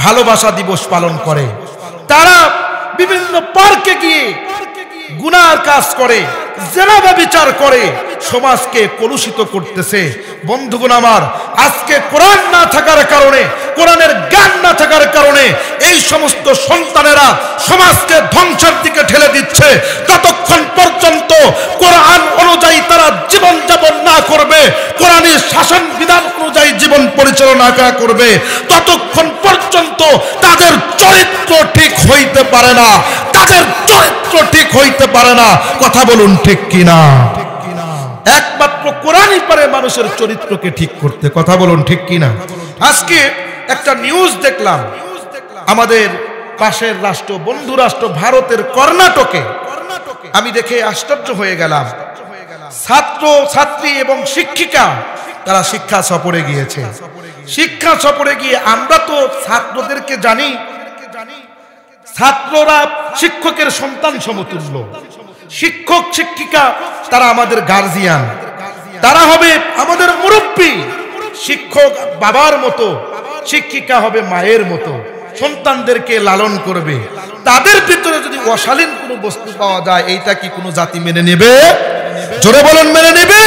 ভালোবাসা দিবস পালন করে। তারা বিভিন্ন পার্কে গিয়ে গুনার কাজ করে, জিনা ব্যভিচার করে, সমাজকে কলুষিত করতেছে। বন্ধুগণ আমার, আজকে কোরআন না থাকার কারণে, কোরআনের জ্ঞান না থাকার কারণে এই সমস্ত সন্তানেরা সমাজকে ধ্বংসের দিকে ঠেলে দিচ্ছে। যতক্ষণ পর্যন্ত কোরআন অনুযায়ী তারা জীবন যাপন না করবে, কোরআনের শাসন বিধান অনুযায়ী জীবন পরিচালনা না করবে, ততক্ষণ পর্যন্ত তাদের চরিত্র ঠিক হইতে পারে না। তাদের চরিত্র ঠিক হইতে পারে না। কথা বলুন ঠিক কিনা? একমাত্র কোরআনই পারে মানুষের চরিত্রকে ঠিক করতে। কথা বলুন ঠিক কিনা? আজকে একটা নিউজ দেখলাম, আমাদের পাশের রাষ্ট্র, বন্ধু রাষ্ট্র ভারতের কর্ণাটকে। আমি দেখে আশ্চর্য হয়ে গেলাম। ছাত্র ছাত্রী এবং শিক্ষিকা তারা শিক্ষা সফরে গিয়েছে। শিক্ষা সফরে গিয়ে আমরা তো ছাত্রদেরকে জানি, ছাত্ররা শিক্ষকের সন্তান সমতুল্য। শিক্ষক শিক্ষিকা তারা আমাদের গার্জিয়ান, তারা হবে আমাদের মুরব্বী। শিক্ষক বাবার মতো, শিক্ষিকা হবে মায়ের মতো, সন্তানদেরকে লালন করবে। তাদের ভিতরে যদি অশালীন কোনো বস্তু পাওয়া যায়, এইটা কি কোনো জাতি মেনে নেবে? জোরে বলুন, মেনে নেবে?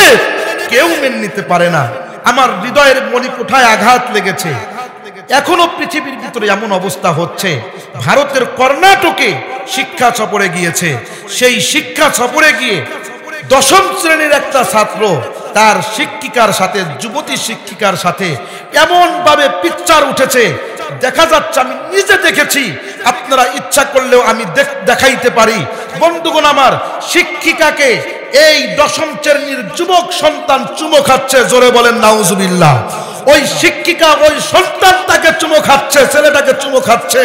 কেউ মেনে নিতে পারে না। আমার হৃদয়ের মণিকোঠায় আঘাত লেগেছে। এখনো পৃথিবীর ভিতরে এমন অবস্থা হচ্ছে। ভারতের কর্ণাটকে শিক্ষা সফরে গিয়েছে। সেই শিক্ষা সফরে গিয়ে দশম শ্রেণীর একটা ছাত্র তার শিক্ষিকার সাথে, যুবতী শিক্ষিকার সাথে এমন ভাবে পিকচার উঠেছে, দেখা যাচ্ছে, আমি নিজে দেখেছি, আপনারা ইচ্ছা করলেও আমি দেখাইতে পারি। বন্ধুগণ আমার, শিক্ষিকাকে এই দশম শ্রেণীর যুবক সন্তান চুমো খাচ্ছে। জোরে বলেন নাউজুবিল্লাহ। ওই শিক্ষিকা ওই সন্তানটাকে চুমো খাচ্ছে, ছেলেটাকে চুমো খাচ্ছে,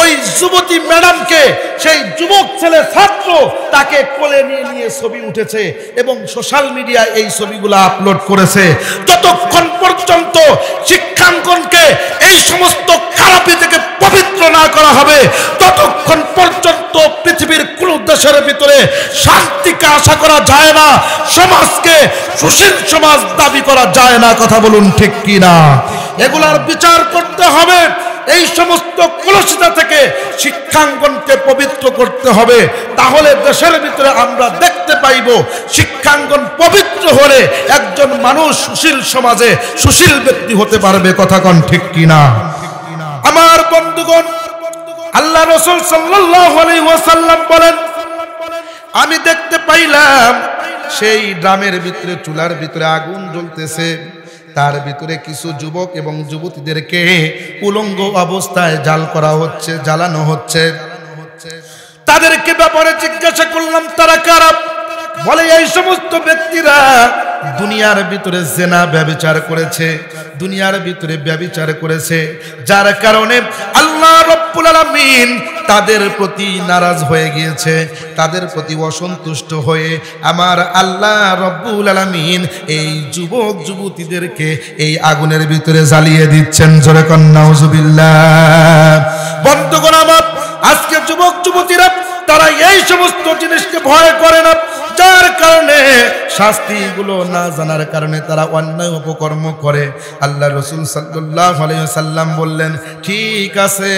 ওই যুবতী ম্যাডামকে সেই যুবক ছেলে ছাত্র তাকে কোলে নিয়ে নিয়ে ছবি উঠেছে এবং সোশ্যাল মিডিয়ায় এই ছবিগুলো আপলোড করেছে। ততক্ষণ পর্যন্ত শিক্ষাঙ্গনকে এই সমস্ত খারাপি থেকে পবিত্র না করা হবে, ততক্ষণ পর্যন্ত পৃথিবীর কোন দেশের ভিতরে শান্তিকে আশা করা যায় না, সমাজকে সুশীল সমাজ দাবি করা যায় না। কথা বলুন ঠিক কি না? এগুলার বিচার করতে হবে। এই সমস্ত কলুষিতা থেকে শিক্ষাঙ্গনকে পবিত্র করতে হবে, তাহলে দেশের ভিতরে আমরা দেখতে পাইব শিক্ষাঙ্গন পবিত্র হলে একজন মানুষ সুশীল সমাজে সুশীল ব্যক্তি হতে পারবে। কথা কোন ঠিক কিনা? আমার বন্ধুগণ, আল্লাহ রাসূল সাল্লাল্লাহু আলাইহি ওয়াসাল্লাম বলেন, আমি দেখতে পাইলাম সেই ড্রামের ভিতরে চুলার ভিতরে আগুন জ্বলতেছে, তার ভিতরে কিছু যুবক এবং যুবতীদেরকে উলঙ্গ অবস্থায় জাল করা হচ্ছে, জ্বালানো হচ্ছে। তাদেরকে ব্যাপারে জিজ্ঞাসা করলাম তারা কারা? বলে এই সমস্ত ব্যক্তিরা দুনিয়ার ভিতরে জিনা ব্যভিচার করেছে, দুনিয়ার ভিতরে ব্যভিচার করেছে, যার কারণে আল্লাহ রাব্বুল আলামিন তাদের প্রতি নারাজ হয়ে গিয়েছে, তাদের প্রতি অসন্তুষ্ট হয়ে আমার আল্লাহ রাব্বুল আলামিন এই যুবক যুবতীদেরকে এই আগুনের ভিতরে জ্বালিয়ে দিচ্ছেন। জোরে কোন নাউজুবিল্লাহ। বন্ধুগণ আমার, আজকে যুবক যুবতীরা তারা এই সমস্ত জিনিসকে ভয় করে না, যার কারণে শাস্তিগুলো না জানার কারণে তারা অন্যায় অপকর্ম করে। আল্লাহ রাসূল সাল্লাল্লাহু আলাইহি ওয়াসাল্লাম বললেন, ঠিক আছে,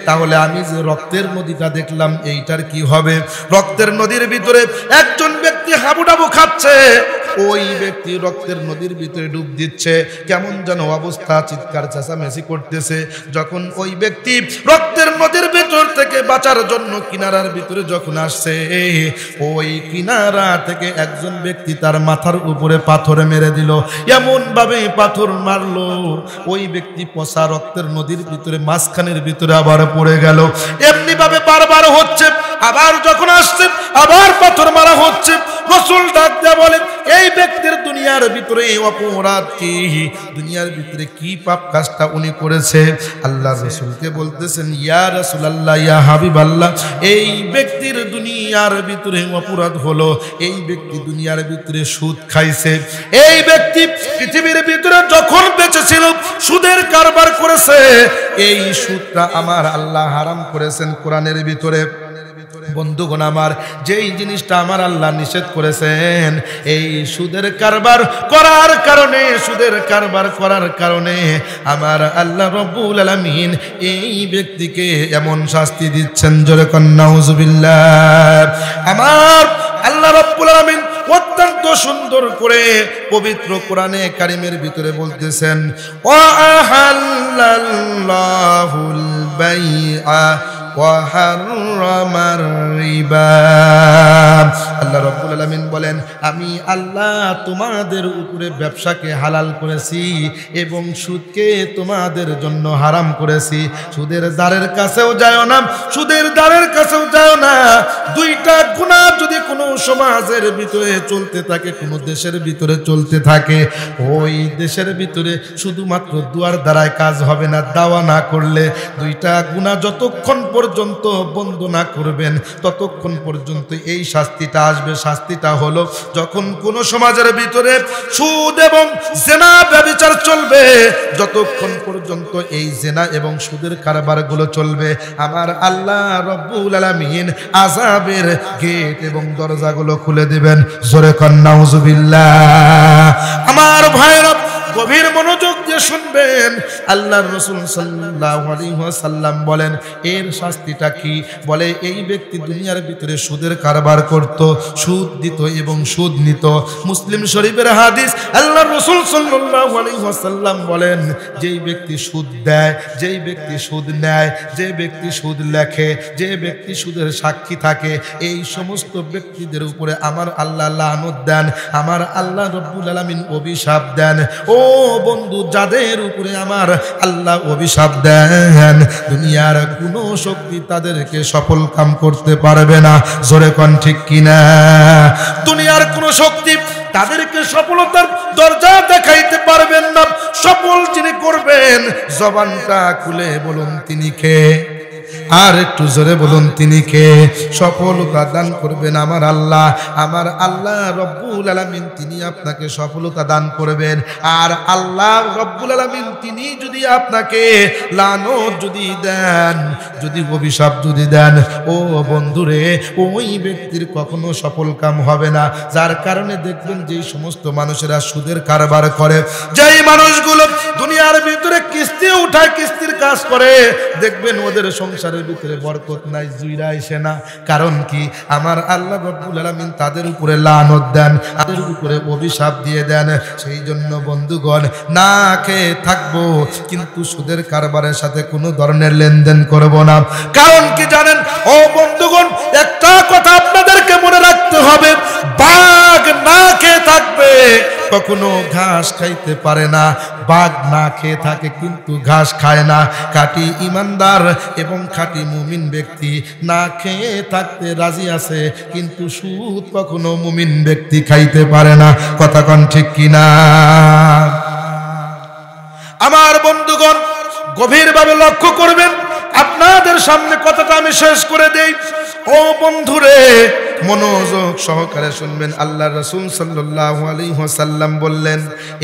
তাহলে আমি যে রক্তের নদীটা দেখলাম এইটার কি হবে? রক্তের নদীর ভিতরে একজন ব্যক্তি হাবুডাবু খাচ্ছে, ওই ব্যক্তি রক্তের নদীর ভিতরে ডুব দিচ্ছে, কেমন যেন অবস্থা, চিৎকার চেঁচামেচি করতেছে। যখন ওই ব্যক্তি রক্তের নদীর ভিতর থেকে বাঁচার জন্য কিনারার ভিতরে যখন আসছে, ওই কিনারা থেকে একজন ব্যক্তি তার মাথার উপরে পাথর মেরে দিল। এমন ভাবে পাথর মারলো, ওই ব্যক্তি পচা রক্তের নদীর ভিতরে মাঝখানের ভিতরে আবার পড়ে গেল। এমনি ভাবে বারবার হচ্ছে, আবার যখন আসছে আবার পাথর মারা হচ্ছে। রাসূল ডাক দিয়ে বলেন, এই ব্যক্তির দুনিয়ার ভিতরে অপরাধ কি, দুনিয়ার ভিতরে কি পাপ কাজটা উনি করেছে? আল্লাহ রাসূলকে বলতেছেন, ইয়া রাসূলুল্লাহ, ইয়া হাবিবাল্লাহ, এই ব্যক্তির দুনিয়ার ভিতরে অপরাধ হলো এই ব্যক্তি দুনিয়ার ভিতরে সুদ খাইছে। এই ব্যক্তি পৃথিবীর ভিতরে যখন বেঁচে ছিল সুদের কারবার করেছে। এই সুদটা আমার আল্লাহ হারাম করেছেন কোরআনের ভিতরে। বন্ধুগণ আমার, যেই জিনিসটা আমার আল্লাহ নিষেধ করেছেন, এই সুদের কারবার করার কারণে, সুদের কারবার করার কারণে আমার আল্লাহ রাব্বুল আলামিন এই ব্যক্তিকে এমন শাস্তি দিচ্ছেন। জোরে কোন নাউজুবিল্লাহ। আমার আল্লাহ রাব্বুল আলামিন অত্যন্ত সুন্দর করে পবিত্র কোরআনে কারিমের ভিতরে বলতেছেন, ওয়া আহাল্লাল্লাহুল বাইআ ওয়া হাররামার রিবা। আল্লাহ রাব্বুল আলামিন বলেন, আমি আল্লাহ তোমাদের উপরে ব্যবসাকে হালাল করেছি এবং সুদকে তোমাদের জন্য হারাম করেছি। সুদের দ্বারের কাছেও যায় না, সুদের দ্বারের কাছেও যায় না। দুইটা গুনাহ যদি কোনো সমাজের ভিতরে চলতে থাকে, কোনো দেশের ভিতরে চলতে থাকে, ওই দেশের ভিতরে শুধুমাত্র দুয়ার দ্বারায় কাজ হবে না, দাওয়া না করলে। দুইটা গুনাহ যতক্ষণ পর্যন্ত বন্ধ না করবেন ততক্ষণ পর্যন্ত এই শাস্তিটা আসবে। শাস্তিটা হলো যখন কোন সমাজের ভিতরে সুদ এবং জেনা ব্যভিচার চলবে, যতক্ষণ পর্যন্ত এই জেনা এবং সুদের কারবারগুলো চলবে, আমার আল্লাহ রাব্বুল আলামিন আযাবের গেট এবং দরজাগুলো খুলে দিবেন। জোরে কোন নাউজুবিল্লাহ। আমার ভাইরা, গভীর মনোযোগ দিয়ে শুনবেন। আল্লাহর রাসূল সাল্লাল্লাহু আলাইহি ওয়াসাল্লাম বলেন, এর শাস্তিটা কি? বলে, এই ব্যক্তি দুনিয়ার ভিতরে সুদের কারবার করত, সুদ দিত এবং সুদ নিত। মুসলিম শরীফের হাদিস। আল্লাহর রাসূল সাল্লাল্লাহু আলাইহি ওয়াসাল্লাম বলেন, যেই ব্যক্তি সুদ দেয়, যেই ব্যক্তি সুদ নেয়, যে ব্যক্তি সুদ লেখে, যে ব্যক্তি সুদের সাক্ষী থাকে, এই সমস্ত ব্যক্তিদের উপরে আমার আল্লাহ লানত দেন, আমার আল্লাহ রাব্বুল আলামিন অভিশাপ দেন। ও বন্ধু, যাদের উপরে আমার আল্লাহ অভিশাপ দেন, দুনিয়ার কোনো শক্তি তাদেরকে সফল কাম করতে পারবে না। জোরে কোন ঠিক কিনা? দুনিয়ার কোনো শক্তি তাদেরকে সফলতার দরজা দেখাইতে পারবেন না। সফল যিনি করবেন, জবানটা খুলে বলুন তিনি কে? আর একটু জোরে বলুন তিনি কে? সফলতা দান করবেন আমার আল্লাহ। আমার আল্লাহ রব্বুল আলামিন তিনি আপনাকে সফলতা দান করবেন। আর আল্লাহ রব্বুল আলামিন তিনি যদি আপনাকে লানত যদি দেন, যদি অভিশাপ যদি দেন, ও বন্ধুরে, ওই ব্যক্তির কখনো সফল কাম হবে না। যার কারণে দেখবেন যে সমস্ত মানুষেরা সুদের কারবার করে, যেই মানুষগুলো দুনিয়ার ভিতরে কিস্তি উঠায়, কিস্তির কাজ করে, দেখবেন ওদের সংসারের ভিতরে বরকত নাই, জুইরা আসে না। কারণ কি? আমার আল্লাহ রব্বুল আলামিন তাদের উপরে লানত দেন, তাদের উপরে অভিশাপ দিয়ে দেন। সেই জন্য বন্ধুগণ, না খেয়ে থাকবো কিন্তু সুদের কারবারের সাথে কোনো ধরনের লেনদেন করব না। কারণ কি জানেন ও বন্ধুগণ, একটা কথা আপনাদেরকে মনে রাখতে হবে, বাঘ না খেয়ে থাকবে কখনো ঘাস খাইতে পারে না। বাঘ না খেয়ে থাকে কিন্তু ঘাস খায় না। খাঁটি ইমানদার এবং খাঁটি মুমিন ব্যক্তি না খেয়ে থাকতে রাজি আছে, কিন্তু সুদ কখনো মুমিন ব্যক্তি খাইতে পারে না। কথা কোন ঠিক কিনা? আমার বন্ধুগণ, গভীরভাবে লক্ষ্য করবেন। আপনাদের সামনে কথাটা আমি শেষ করে দেই। ও বন্ধুরে, মনোযোগ সহকারে শুনবেন। আল্লাহ রাসূল সাল্লাল্লাহু আলাইহি ওয়াসাল্লাম বললেন,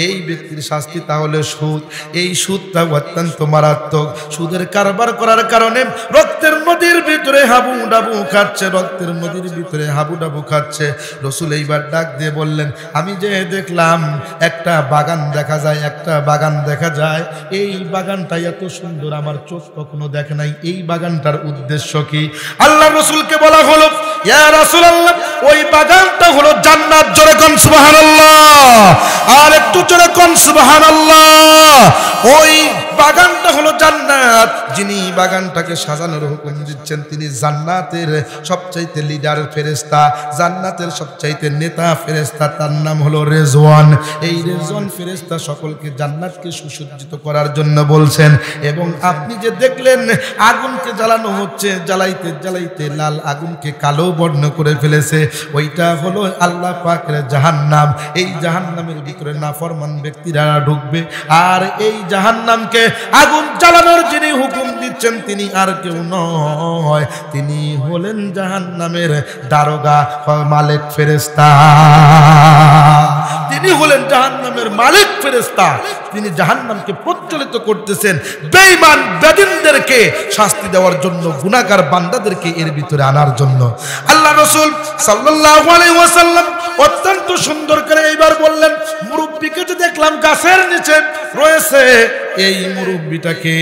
এই ব্যক্তির শাস্তি তাহলে সুদ। এই সুদটা অত্যন্ত মারাত্মক। সুদের কারবার করার কারণে রক্তের নদীর ভিতরে হাবুডাবু খাচ্ছে, রক্তের নদীর ভিতরে হাবুডাবু খাচ্ছে। রাসূল এইবার ডাক দিয়ে বললেন, আমি যে দেখলাম একটা বাগান দেখা যায়, একটা বাগান দেখা যায়, এই বাগানটা এত সুন্দর আমার চোখ কখনো দেখে নাই। এই বাগানটার উদ্দেশ্য কি? আল্লাহ রাসূলকে বলা হলো, ইয়া রাসূলুল্লাহ, ওই বাগানটা হলো জান্নাত। জোরে কোন সুবহানাল্লাহ, আর একটু জোরে কোন সুবহানাল্লাহ। ওই বাগানটা হলো জান্নাত। যিনি বাগানটাকে সাজানোর হুকুম দিচ্ছেন তিনি জান্নাতের সবচাইতে লিডার ফেরেশতা, জান্নাতের সবচাইতে নেতা ফেরেশতা, তার নাম হলো রেজওয়ান। এই রেজওয়ান ফেরেশতা সকলকে জান্নাতকে সুসজ্জিত করার জন্য বলছেন। এবং আপনি যে দেখলেন আগুনকে জ্বালানো হচ্ছে, জ্বালাইতে জ্বালাইতে লাল আগুনকে কালো বর্ণ করে ফেলেছে, ওইটা হলো আল্লাহ পাকের জাহান্নাম। এই জাহান্নামের ভিতরে নাফরমান ব্যক্তিরা ঢুকবে। আর এই জাহান্নামকে আগুন জ্বালানোর যিনি হুকুম দিচ্ছেন তিনি আর কেউ নয়, তিনি হলেন জাহান্নামের দারোগা, মালিক ফেরেশতা। তিনি হলেন জাহান্নামের মালিক ফেরেশতা। তিনি জাহান্নামকে প্রজ্বলিত করতেছেন বেঈমান বেদিনদেরকে শাস্তি দেওয়ার জন্য, গুনাহগার বান্দাদেরকে এর ভিতরে আনার জন্য। আল্লাহ রাসূল সাল্লাল্লাহু আলাইহি ওয়াসাল্লাম অত্যন্ত সুন্দর করে এইবার বললেন, মুরব্বিকে যে দেখলাম গাছের নিচে রয়েছে, এই মুরব্বিটাকে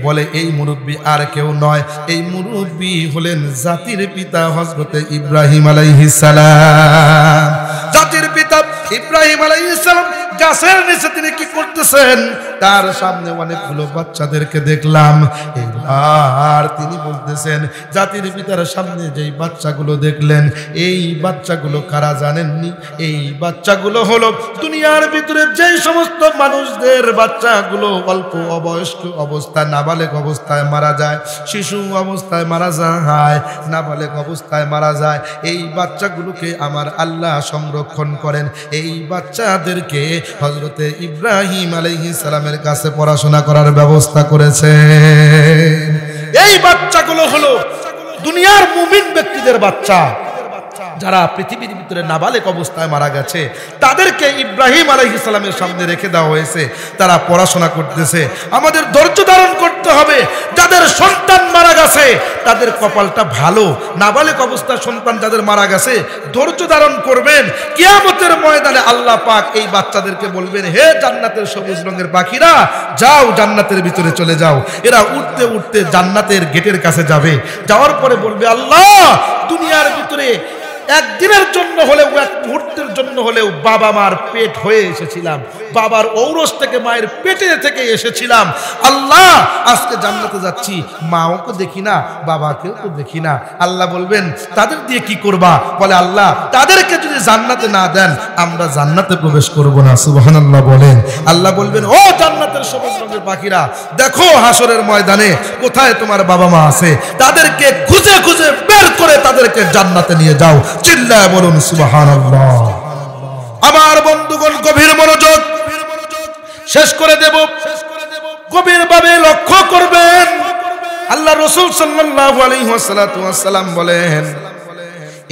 বলে, এই মুরব্বি আর কেউ নয়, এই মুরব্বি হলেন জাতির পিতা হযরতে ইব্রাহিম আলাইহিস সালাম। জাতির পিতা ইব্রাহিম আলাইহিস সালাম গাছের নিচে তিনি কি করতেছেন? তার সামনে অনেকগুলো বাচ্চাদেরকে দেখলাম। আর তিনি বলতেছেন, জাতির পিতার সামনে যেই বাচ্চাগুলো দেখলেন, এই বাচ্চাগুলো কারা জানেননি? এই বাচ্চাগুলো হলো দুনিয়ার ভিতরে যেই সমস্ত মানুষদের বাচ্চাগুলো অল্প অবয়স্ক অবস্থায়, নাবালেগ অবস্থায় মারা যায়, শিশু অবস্থায় মারা যায়, নাবালেগ অবস্থায় মারা যায়, এই বাচ্চাগুলোকে আমার আল্লাহ সংরক্ষণ করেন। এই বাচ্চাদেরকে হযরতে ইব্রাহিম আলাইহিস সালামের কাছে পড়াশোনা করার ব্যবস্থা করেছে। এই বাচ্চাগুলো হলো দুনিয়ার মুমিন ব্যক্তিদের বাচ্চা, যারা পৃথিবীর ভিতরে নাবালেগ অবস্থায় মারা গেছে, তাদেরকে ইব্রাহিম আলাইহিস সালামের সামনে রেখে দেওয়া হয়েছে। তারা পড়াশোনা করতেছে। আমাদের ধৈর্য ধারণ করতে হবে। যাদের সন্তান মারা গেছে তাদের কপালটা ভালো। নাবালেগ অবস্থায় সন্তান যাদের মারা গেছে, ধৈর্য ধারণ করবেন। কিয়ামতের ময়দানে আল্লাহ পাক এই বাচ্চাদেরকে বলবেন, হে জান্নাতের সবুজ রঙের পাখিরা, যাও জান্নাতের ভিতরে চলে যাও। এরা উঠতে উঠতে জান্নাতের গেটের কাছে যাবে। যাওয়ার পরে বলবে, আল্লাহ, দুনিয়ার ভিতরে একদিনের জন্য হলেও, এক মুহূর্তের জন্য হলেও বাবা মার পেট হয়ে এসেছিলাম, বাবার ঔরস থেকে, মায়ের পেটে থেকে এসেছিলাম। আল্লাহ, আজকে জান্নাতে যাচ্ছি, মাওকে দেখি না, বাবাকেও তো দেখি না। আল্লাহ বলবেন, তাদের দিয়ে কি করবা? বলে, আল্লাহ, তাদেরকে যদি জান্নাতে না দেন আমরা জান্নাতে প্রবেশ করব না। সুবহানাল্লাহ বলেন। আল্লাহ বলবেন, ও জান্নাতের সবুজ রঙের পাখিরা, দেখো হাসরের ময়দানে কোথায় তোমার বাবা মা আছে, তাদেরকে খুঁজে খুঁজে বের করে তাদেরকে জান্নাতে নিয়ে যাও। চিল্লায় বলুন সুবহানাল্লাহ। আমার বন্ধুগণ গভীর মনোযোগ, শেষ করে দেব। গভীরভাবে লক্ষ্য করবেন, আল্লাহ রাসূল সাল্লাল্লাহু আলাইহি ওয়াসাল্লাম বলেন,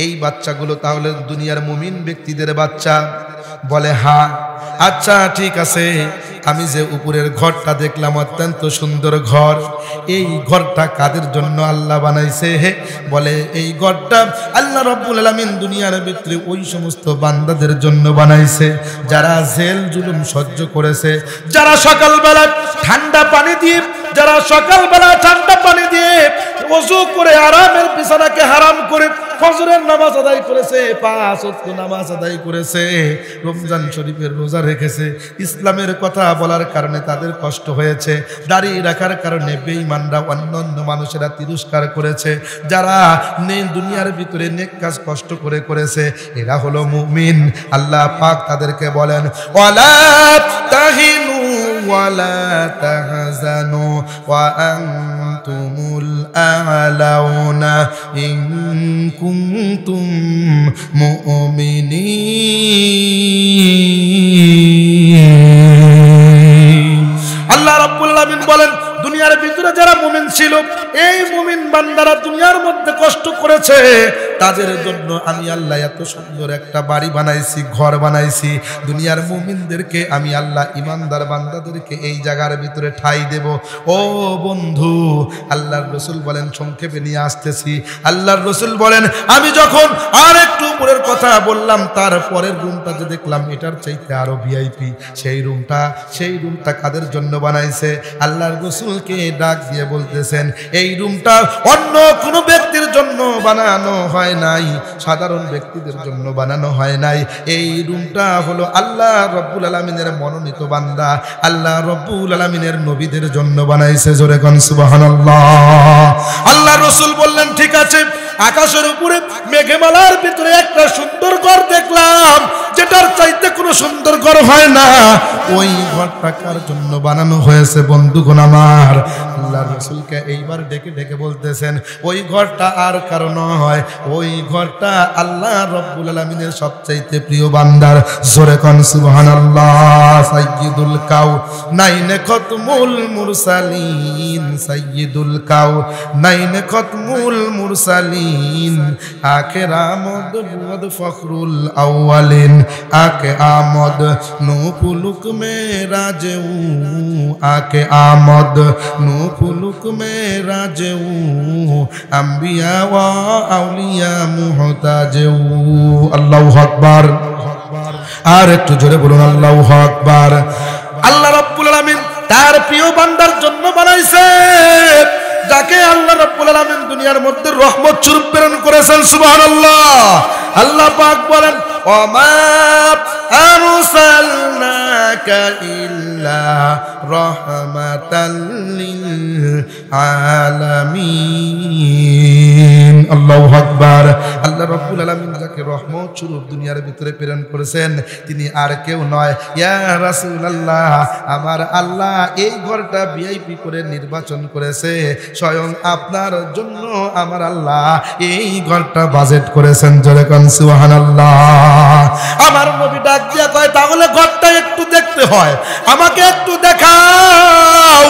এই বাচ্চাগুলো তাহলে দুনিয়ার মুমিন ব্যক্তিদের বাচ্চা? বলে হ্যাঁ। আচ্ছা ঠিক আছে, আমি যে উপরের ঘরটা দেখলাম অত্যন্ত সুন্দর ঘর, এই ঘরটা কাদের জন্য আল্লাহ বানাইছে? বলে এই ঘরটা আল্লাহ রাব্বুল আলামিন দুনিয়ার ভিতরে ওই সমস্ত বান্দাদের জন্য বানাইছে যারা জেল জুলুম সহ্য করেছে, যারা সকালবেলা ঠান্ডা পানি দিয়ে ওযু করে আরামের বিছানাকে হারাম করে ফজরের নামাজ আদায় করেছে, 5 ওয়াক্ত নামাজ আদায় করেছে, রমজান শরীফের রোজা রেখেছে, ইসলামের কথা বলার কারণে তাদের কষ্ট হয়েছে, দাড়ি রাখার কারণে বেঈমানরা অন্যান্য মানুষেরা তিরস্কার করেছে, যারা দুনিয়ার ভিতরে নেক কাজ কষ্ট করে করেছে, এরা হলো মুমিন। আল্লাহ পাক তাদেরকে বলেন, ওয়ালা তাহিনু ওয়ালা তাহজানু ওয়া আনতুমুল আ'লাউনা ইন কুনতুম মুমিনিন। আল্লাহ রাব্বুল আলামিন বলেন, দুনিয়ার ভিতরে যারা মুমিন ছিল, এই মুমিন বান্দারা দুনিয়ার মধ্যে কষ্ট করেছে, তাদের জন্য আমি আল্লাহ এত সুন্দর একটা বাড়ি বানাইছি, ঘর বানাইছি। দুনিয়ার মুমিনদেরকে আমি আল্লাহ ইমানদার বান্দাদেরকে এই জায়গার ভিতরে ঠাই দেব। ও বন্ধু, আল্লাহর রাসূল বলেন, সংক্ষেপে নিয়ে আসতেছি, আল্লাহর রাসূল বলেন, আমি যখন আর একটু উপরের কথা বললাম, তারপরের রুমটা যে দেখলাম এটার চাইতে আরো ভিআইপি। সেই রুমটা কাদের জন্য বানাইছে? আল্লাহর রাসূলকে ডাক দিয়ে বলতেছেন, এই রুমটা অন্য কোনো ব্যক্তির জন্য বানানো হয় নাই, সাধারণ ব্যক্তিদের জন্য বানানো হয় নাই। এই রুমটা হলো আল্লাহ রাব্বুল আলামিনের মনোনীত বান্দা, আল্লাহ রাব্বুল আলামিনের নবীদের জন্য বানাইছে। জোরে কোন সুবহানাল্লাহ। আল্লাহ রাসূল বললেন, ঠিক আছে, আকাশের উপরে মেঘমালার ভিতরে একটা সুন্দর ঘর দেখলাম, যেটার চাইতে কোনো সুন্দর ঘর হয় না। ওই ঘরটা কার জন্য বানানো হয়েছে? বন্ধুগণ আমার, আল্লাহ রাসূলকে এইবার ডেকে ডেকে বলতেছেন, ওই ঘরটা আর কারো নয়, ওই ঘরটা আল্লাহ রাব্বুল আলামিনের সবচাইতে প্রিয় বান্দার। জোরে কোন সুবহানাল্লাহ। সাইয়্যিদুল কাউনাইন খতমুল মুরসালিন, সাইয়্যিদুল কাউনাইন খতমুল মুরসালিন, আখির আমদ বুদ ফখরুল আউয়ালিন, আকে আমদ নো ফুলুক মে রাজউ, আকে আমদ নো ফুলুক মে রাজউ, আম্বিয়া ওয়া আউলিয়া মুহতাজউ। আল্লাহু আকবার। আর একটু জোরে বলুন আল্লাহু আকবার। আল্লাহ রাব্বুল আলামিন তার প্রিয় বান্দার জন্য বানাইছে, যাকে আল্লাহ রাব্বুল আলামিন দুনিয়ার মধ্যে রহমত স্বরূপ প্রেরণ করেছেন। সুবহানাল্লাহ। আল্লাহ পাক বলেন, ওমা আরসালনাকা ইল্লা রাহমাতাল লিল আলামিন। আল্লাহু আকবার। আল্লাহ রাব্বুল আলামিন যাকে রহমত স্বরূপ দুনিয়ার ভিতরে প্রেরণ করেছেন, তিনি আর কেউ নয়। ইয়া রাসূলুল্লাহ, আমার আল্লাহ এই ঘরটা ভিআইপি করে নির্বাচন করেছে, স্বয়ং আপনার জন্য আমার আল্লাহ এই ঘরটা বাজেট করেছেন। জোরে কোন সুবহানাল্লাহ। আমার নবী ডাক দিয়া কয়, তাহলে ঘরটা একটু দেখতে হয়, আমাকে একটু দেখাও,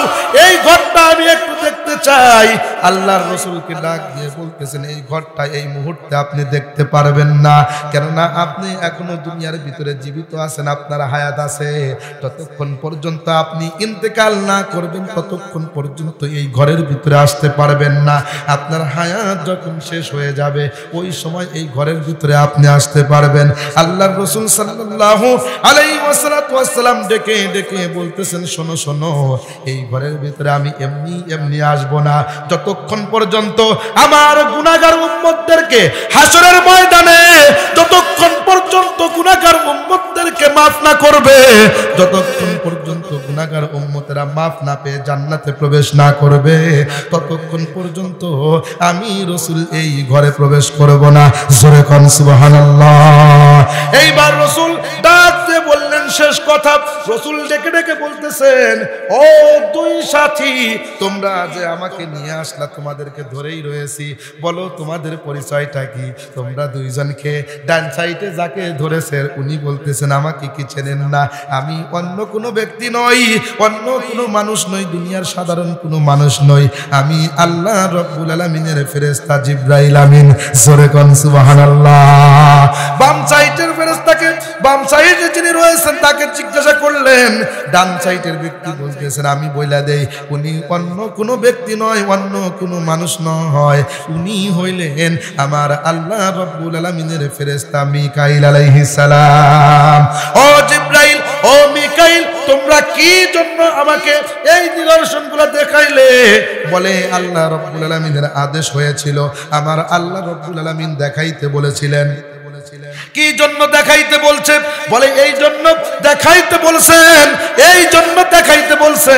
এই ঘরটা আমি একটু দেখতে চাই। আল্লাহর রাসূলকে ডাক দিয়ে বলতেছেন, এই ঘরটা এই মুহূর্তে আপনি দেখতে পারবেন না, কেননা আপনি এখনো দুনিয়ার ভিতরে জীবিত আছেন, আপনার হায়াত আছে। ততক্ষণ পর্যন্ত আপনি ইন্তেকাল না করবেন, ততক্ষণ পর্যন্ত এই ঘরের ভিতরে আসতে পারবেন না। আপনার হায়াত যখন শেষ হয়ে যাবে, ওই সময় এই ঘরের ভিতরে আপনি আসতে পারবেন। আল্লাহর রাসূল সাল্লাল্লাহু আলাইহি ওয়াসাল্লাম ডেকে ডেকে বলতেছেন, শোনো শোনো, এই ঘরের ভিতরে আমি এমনি এমনি আসবো না, যতক্ষণ পর্যন্ত আমার গুনাহগার উম্মতদেরকে হাসরের ময়দানে, যতক্ষণ পর্যন্ত গুনাহগার উম্মতদেরকে মাফ না করবে, যতক্ষণ পর্যন্ত গুনাহগার উম্মতেরা মাফ না পেয়ে জান্নাতে প্রবেশ না করবে, ততক্ষণ পর্যন্ত আমি রাসূল এই ঘরে প্রবেশ করব না। জোরে কোন সুবহানাল্লাহ। এইবার রাসূল ডাক দিয়ে বললেন, শেষ কথা রাসূল ডেকে ডেকে বলতেছেন, ও দুই সাথী, তোমরা যে আমাকে নিয়ে আসলা, তোমাদেরকে ধরেই রয়েছি, বলো তোমাদের পরিচয়টা কি? তোমরা দুইজনকে ডান সাইডে যাকে ধরেছেন উনি বলতেছেন, আমাকে কি চেনেন না? আমি অন্য কোনো ব্যক্তি নই, অন্য কোনো মানুষ নই, দুনিয়ার সাধারণ কোনো মানুষ নই, আমি আল্লাহ রব্বুল আলামিনের ফেরেশতা জিবরাইল আমিন। জোরে কোন সুবহানাল্লাহ। বাম সাইডের ফেরেশতাকে, বাম সাইডে যিনি রয়েছেন তাকে জিজ্ঞাসা করলেন, ডান সাইডের ব্যক্তি বলতেছেন, আমি বইলা দেই, উনি অন্য কোনো ব্যক্তি নয়, অন্য কোনো মানুষ নয়, উনি হইলেন আমার আল্লাহ রব্বুল আলামিনের ফেরেশতা মিকাইল আলাইহিস সালাম। ও জিবরাইল, ও মিকাইল, তোমরা কি জন্য আমাকে এই নিদর্শনগুলো দেখাইলে? বলে আল্লাহ রব্বুল আলামিনের আদেশ হয়েছিল, আমার আল্লাহ রব্বুল আলামিন দেখাইতে বলেছিলেন। কি জন্য দেখাইতে বলছে? বলে এই জন্য দেখাইতে বলছেন, এই জন্য দেখাইতে বলছে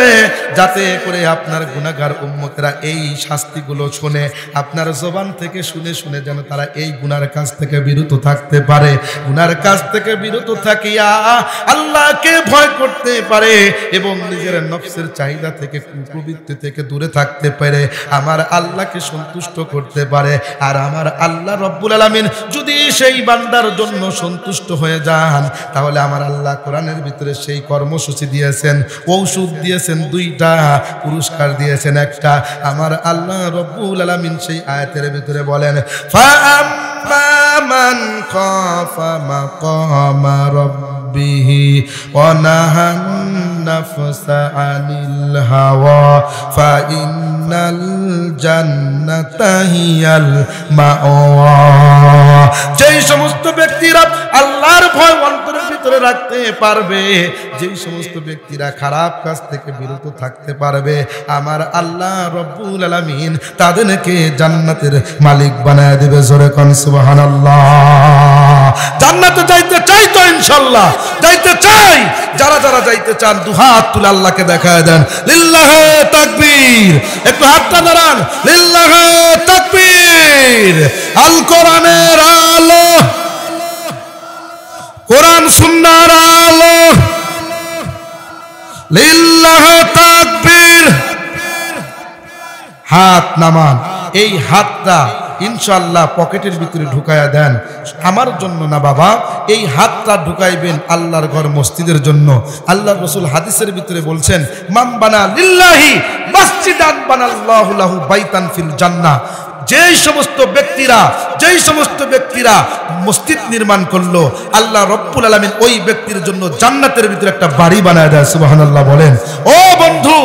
যাতে করে আপনার গুনাহগার উম্মতেরা এই শাস্তিগুলো শুনে, আপনার জবান থেকে শুনে শুনে যেন তারা এই গুনার কাজ থেকে বিরত থাকতে পারে, গুনার কাজ থেকে বিরত থাকিয়া আল্লাহকে ভয় করতে পারে এবং নিজের নফসের চাহিদা থেকে, কুপ্রবৃত্তি থেকে দূরে থাকতে পারে, আমার আল্লাহকে সন্তুষ্ট করতে পারে। আর আমার আল্লাহ রব্বুল আলামিন যদি সেই বান্দার জন্য সন্তুষ্ট হয়ে যান, তাহলে আমার আল্লাহ কোরআনের ভিতরে সেই কর্মসূচি দিয়েছেন, ঔষধ দিয়েছেন দুইটা, পুরস্কার দিয়েছেন একটা। আমার আল্লাহ রব্বুল আলামিন সেই আয়াতের ভিতরে বলেন, ফাআম্মা মান খাফা মাকামা রাব্বিহি ওয়া নাহান নাফসা আনিল হাওয়া ফাইন্নাল জান্নাতা হিয়াল মাওয়া। যেই সমস্ত ব্যক্তিরা আল্লাহর ভয় অন্তরের ভিতরে রাখতে পারবে, যেই সমস্ত ব্যক্তিরা খারাপ কাজ থেকে বিরত থাকতে পারবে, আমার আল্লাহ রব্বুল আলামিন তাদেরকে জান্নাতের মালিক বানায় দিবে। জোরে কোন সুবহানাল্লাহ। জান্নাতে যাইতে চাই তো ইনশাআল্লাহ? যাইতে চাই। যারা যারা যাইতে চান দুহাত তুলে আল্লাহকে দেখায় দেন, লিল্লাহে তাকবীর। একটু হাতটা নাড়ান, লিল্লাহে তাকবীর। আল কোরআনের আলো, কোরআন সুন্নাহর আলো, লিল্লাহে তাকবীর। হাত নামান। এই হাতটা ইনশাআল্লাহ পকেটের ভিতরে ঢুকায়া দেন। আমার জন্য না বাবা, এই হাতটা ঢুকাইবেন আল্লাহর ঘর মসজিদের জন্য। আল্লাহর রাসূল হাদিসের ভিতরে বলছেন, মান বানা লিল্লাহি মাসজিদান বানাল্লাহু লাহু বাইতান ফিল জান্নাহ। যেই সমস্ত ব্যক্তিরা মসজিদ নির্মাণ করলো, আল্লাহ রব্বুল আলামিন ওই ব্যক্তির জন্য জান্নাতের ভিতরে একটা বাড়ি বানায় দেয়। সুবহানাল্লাহ বলেন। ও বন্ধু,